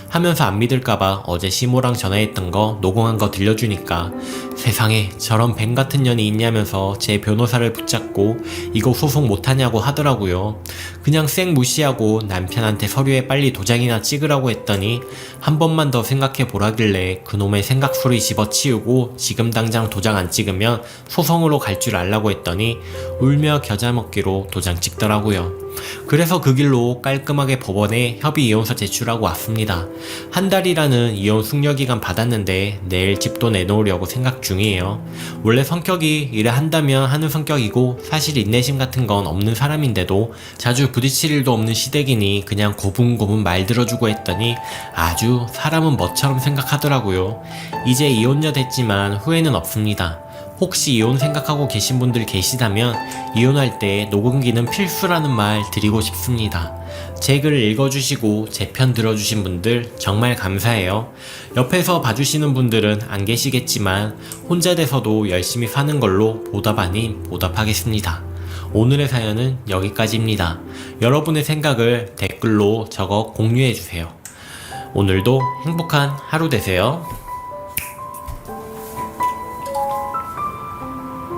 하면서 안 믿을까봐 어제 시모랑 전화했던 거 녹음한 거 들려주니까 세상에 저런 뱀 같은 년이 있냐면서 제 변호사를 붙잡고 이거 소송 못하냐고 하더라고요. 그냥 쌩 무시하고 남편한테 서류에 빨리 도장이나 찍으라고 했더니 한 번만 더 생각해 보라길래 그놈의 생각소리 집어치우고 지금 당장 도장 안 찍으면 소송으로 갈 줄 알라고 했더니 울며 겨자 먹기로 도장 찍더라고요. 그래서 그 길로 깔끔하게 법원에 협의 이혼서 제출하고 왔습니다. 한 달이라는 이혼 숙려기간 받았는데 내일 집도 내놓으려고 생각 중이에요. 원래 성격이 일을 한다면 하는 성격이고 사실 인내심 같은 건 없는 사람인데도 자주 부딪힐 일도 없는 시댁이니 그냥 고분고분 말 들어주고 했더니 아주 사람은 뭐처럼 생각하더라고요. 이제 이혼녀 됐지만 후회는 없습니다. 혹시 이혼 생각하고 계신 분들 계시다면 이혼할 때 녹음기는 필수라는 말 드리고 싶습니다. 제 글을 읽어주시고 제 편 들어주신 분들 정말 감사해요. 옆에서 봐주시는 분들은 안 계시겠지만 혼자 돼서도 열심히 사는 걸로 보답 아닌 보답하겠습니다. 오늘의 사연은 여기까지입니다. 여러분의 생각을 댓글로 적어 공유해주세요. 오늘도 행복한 하루 되세요.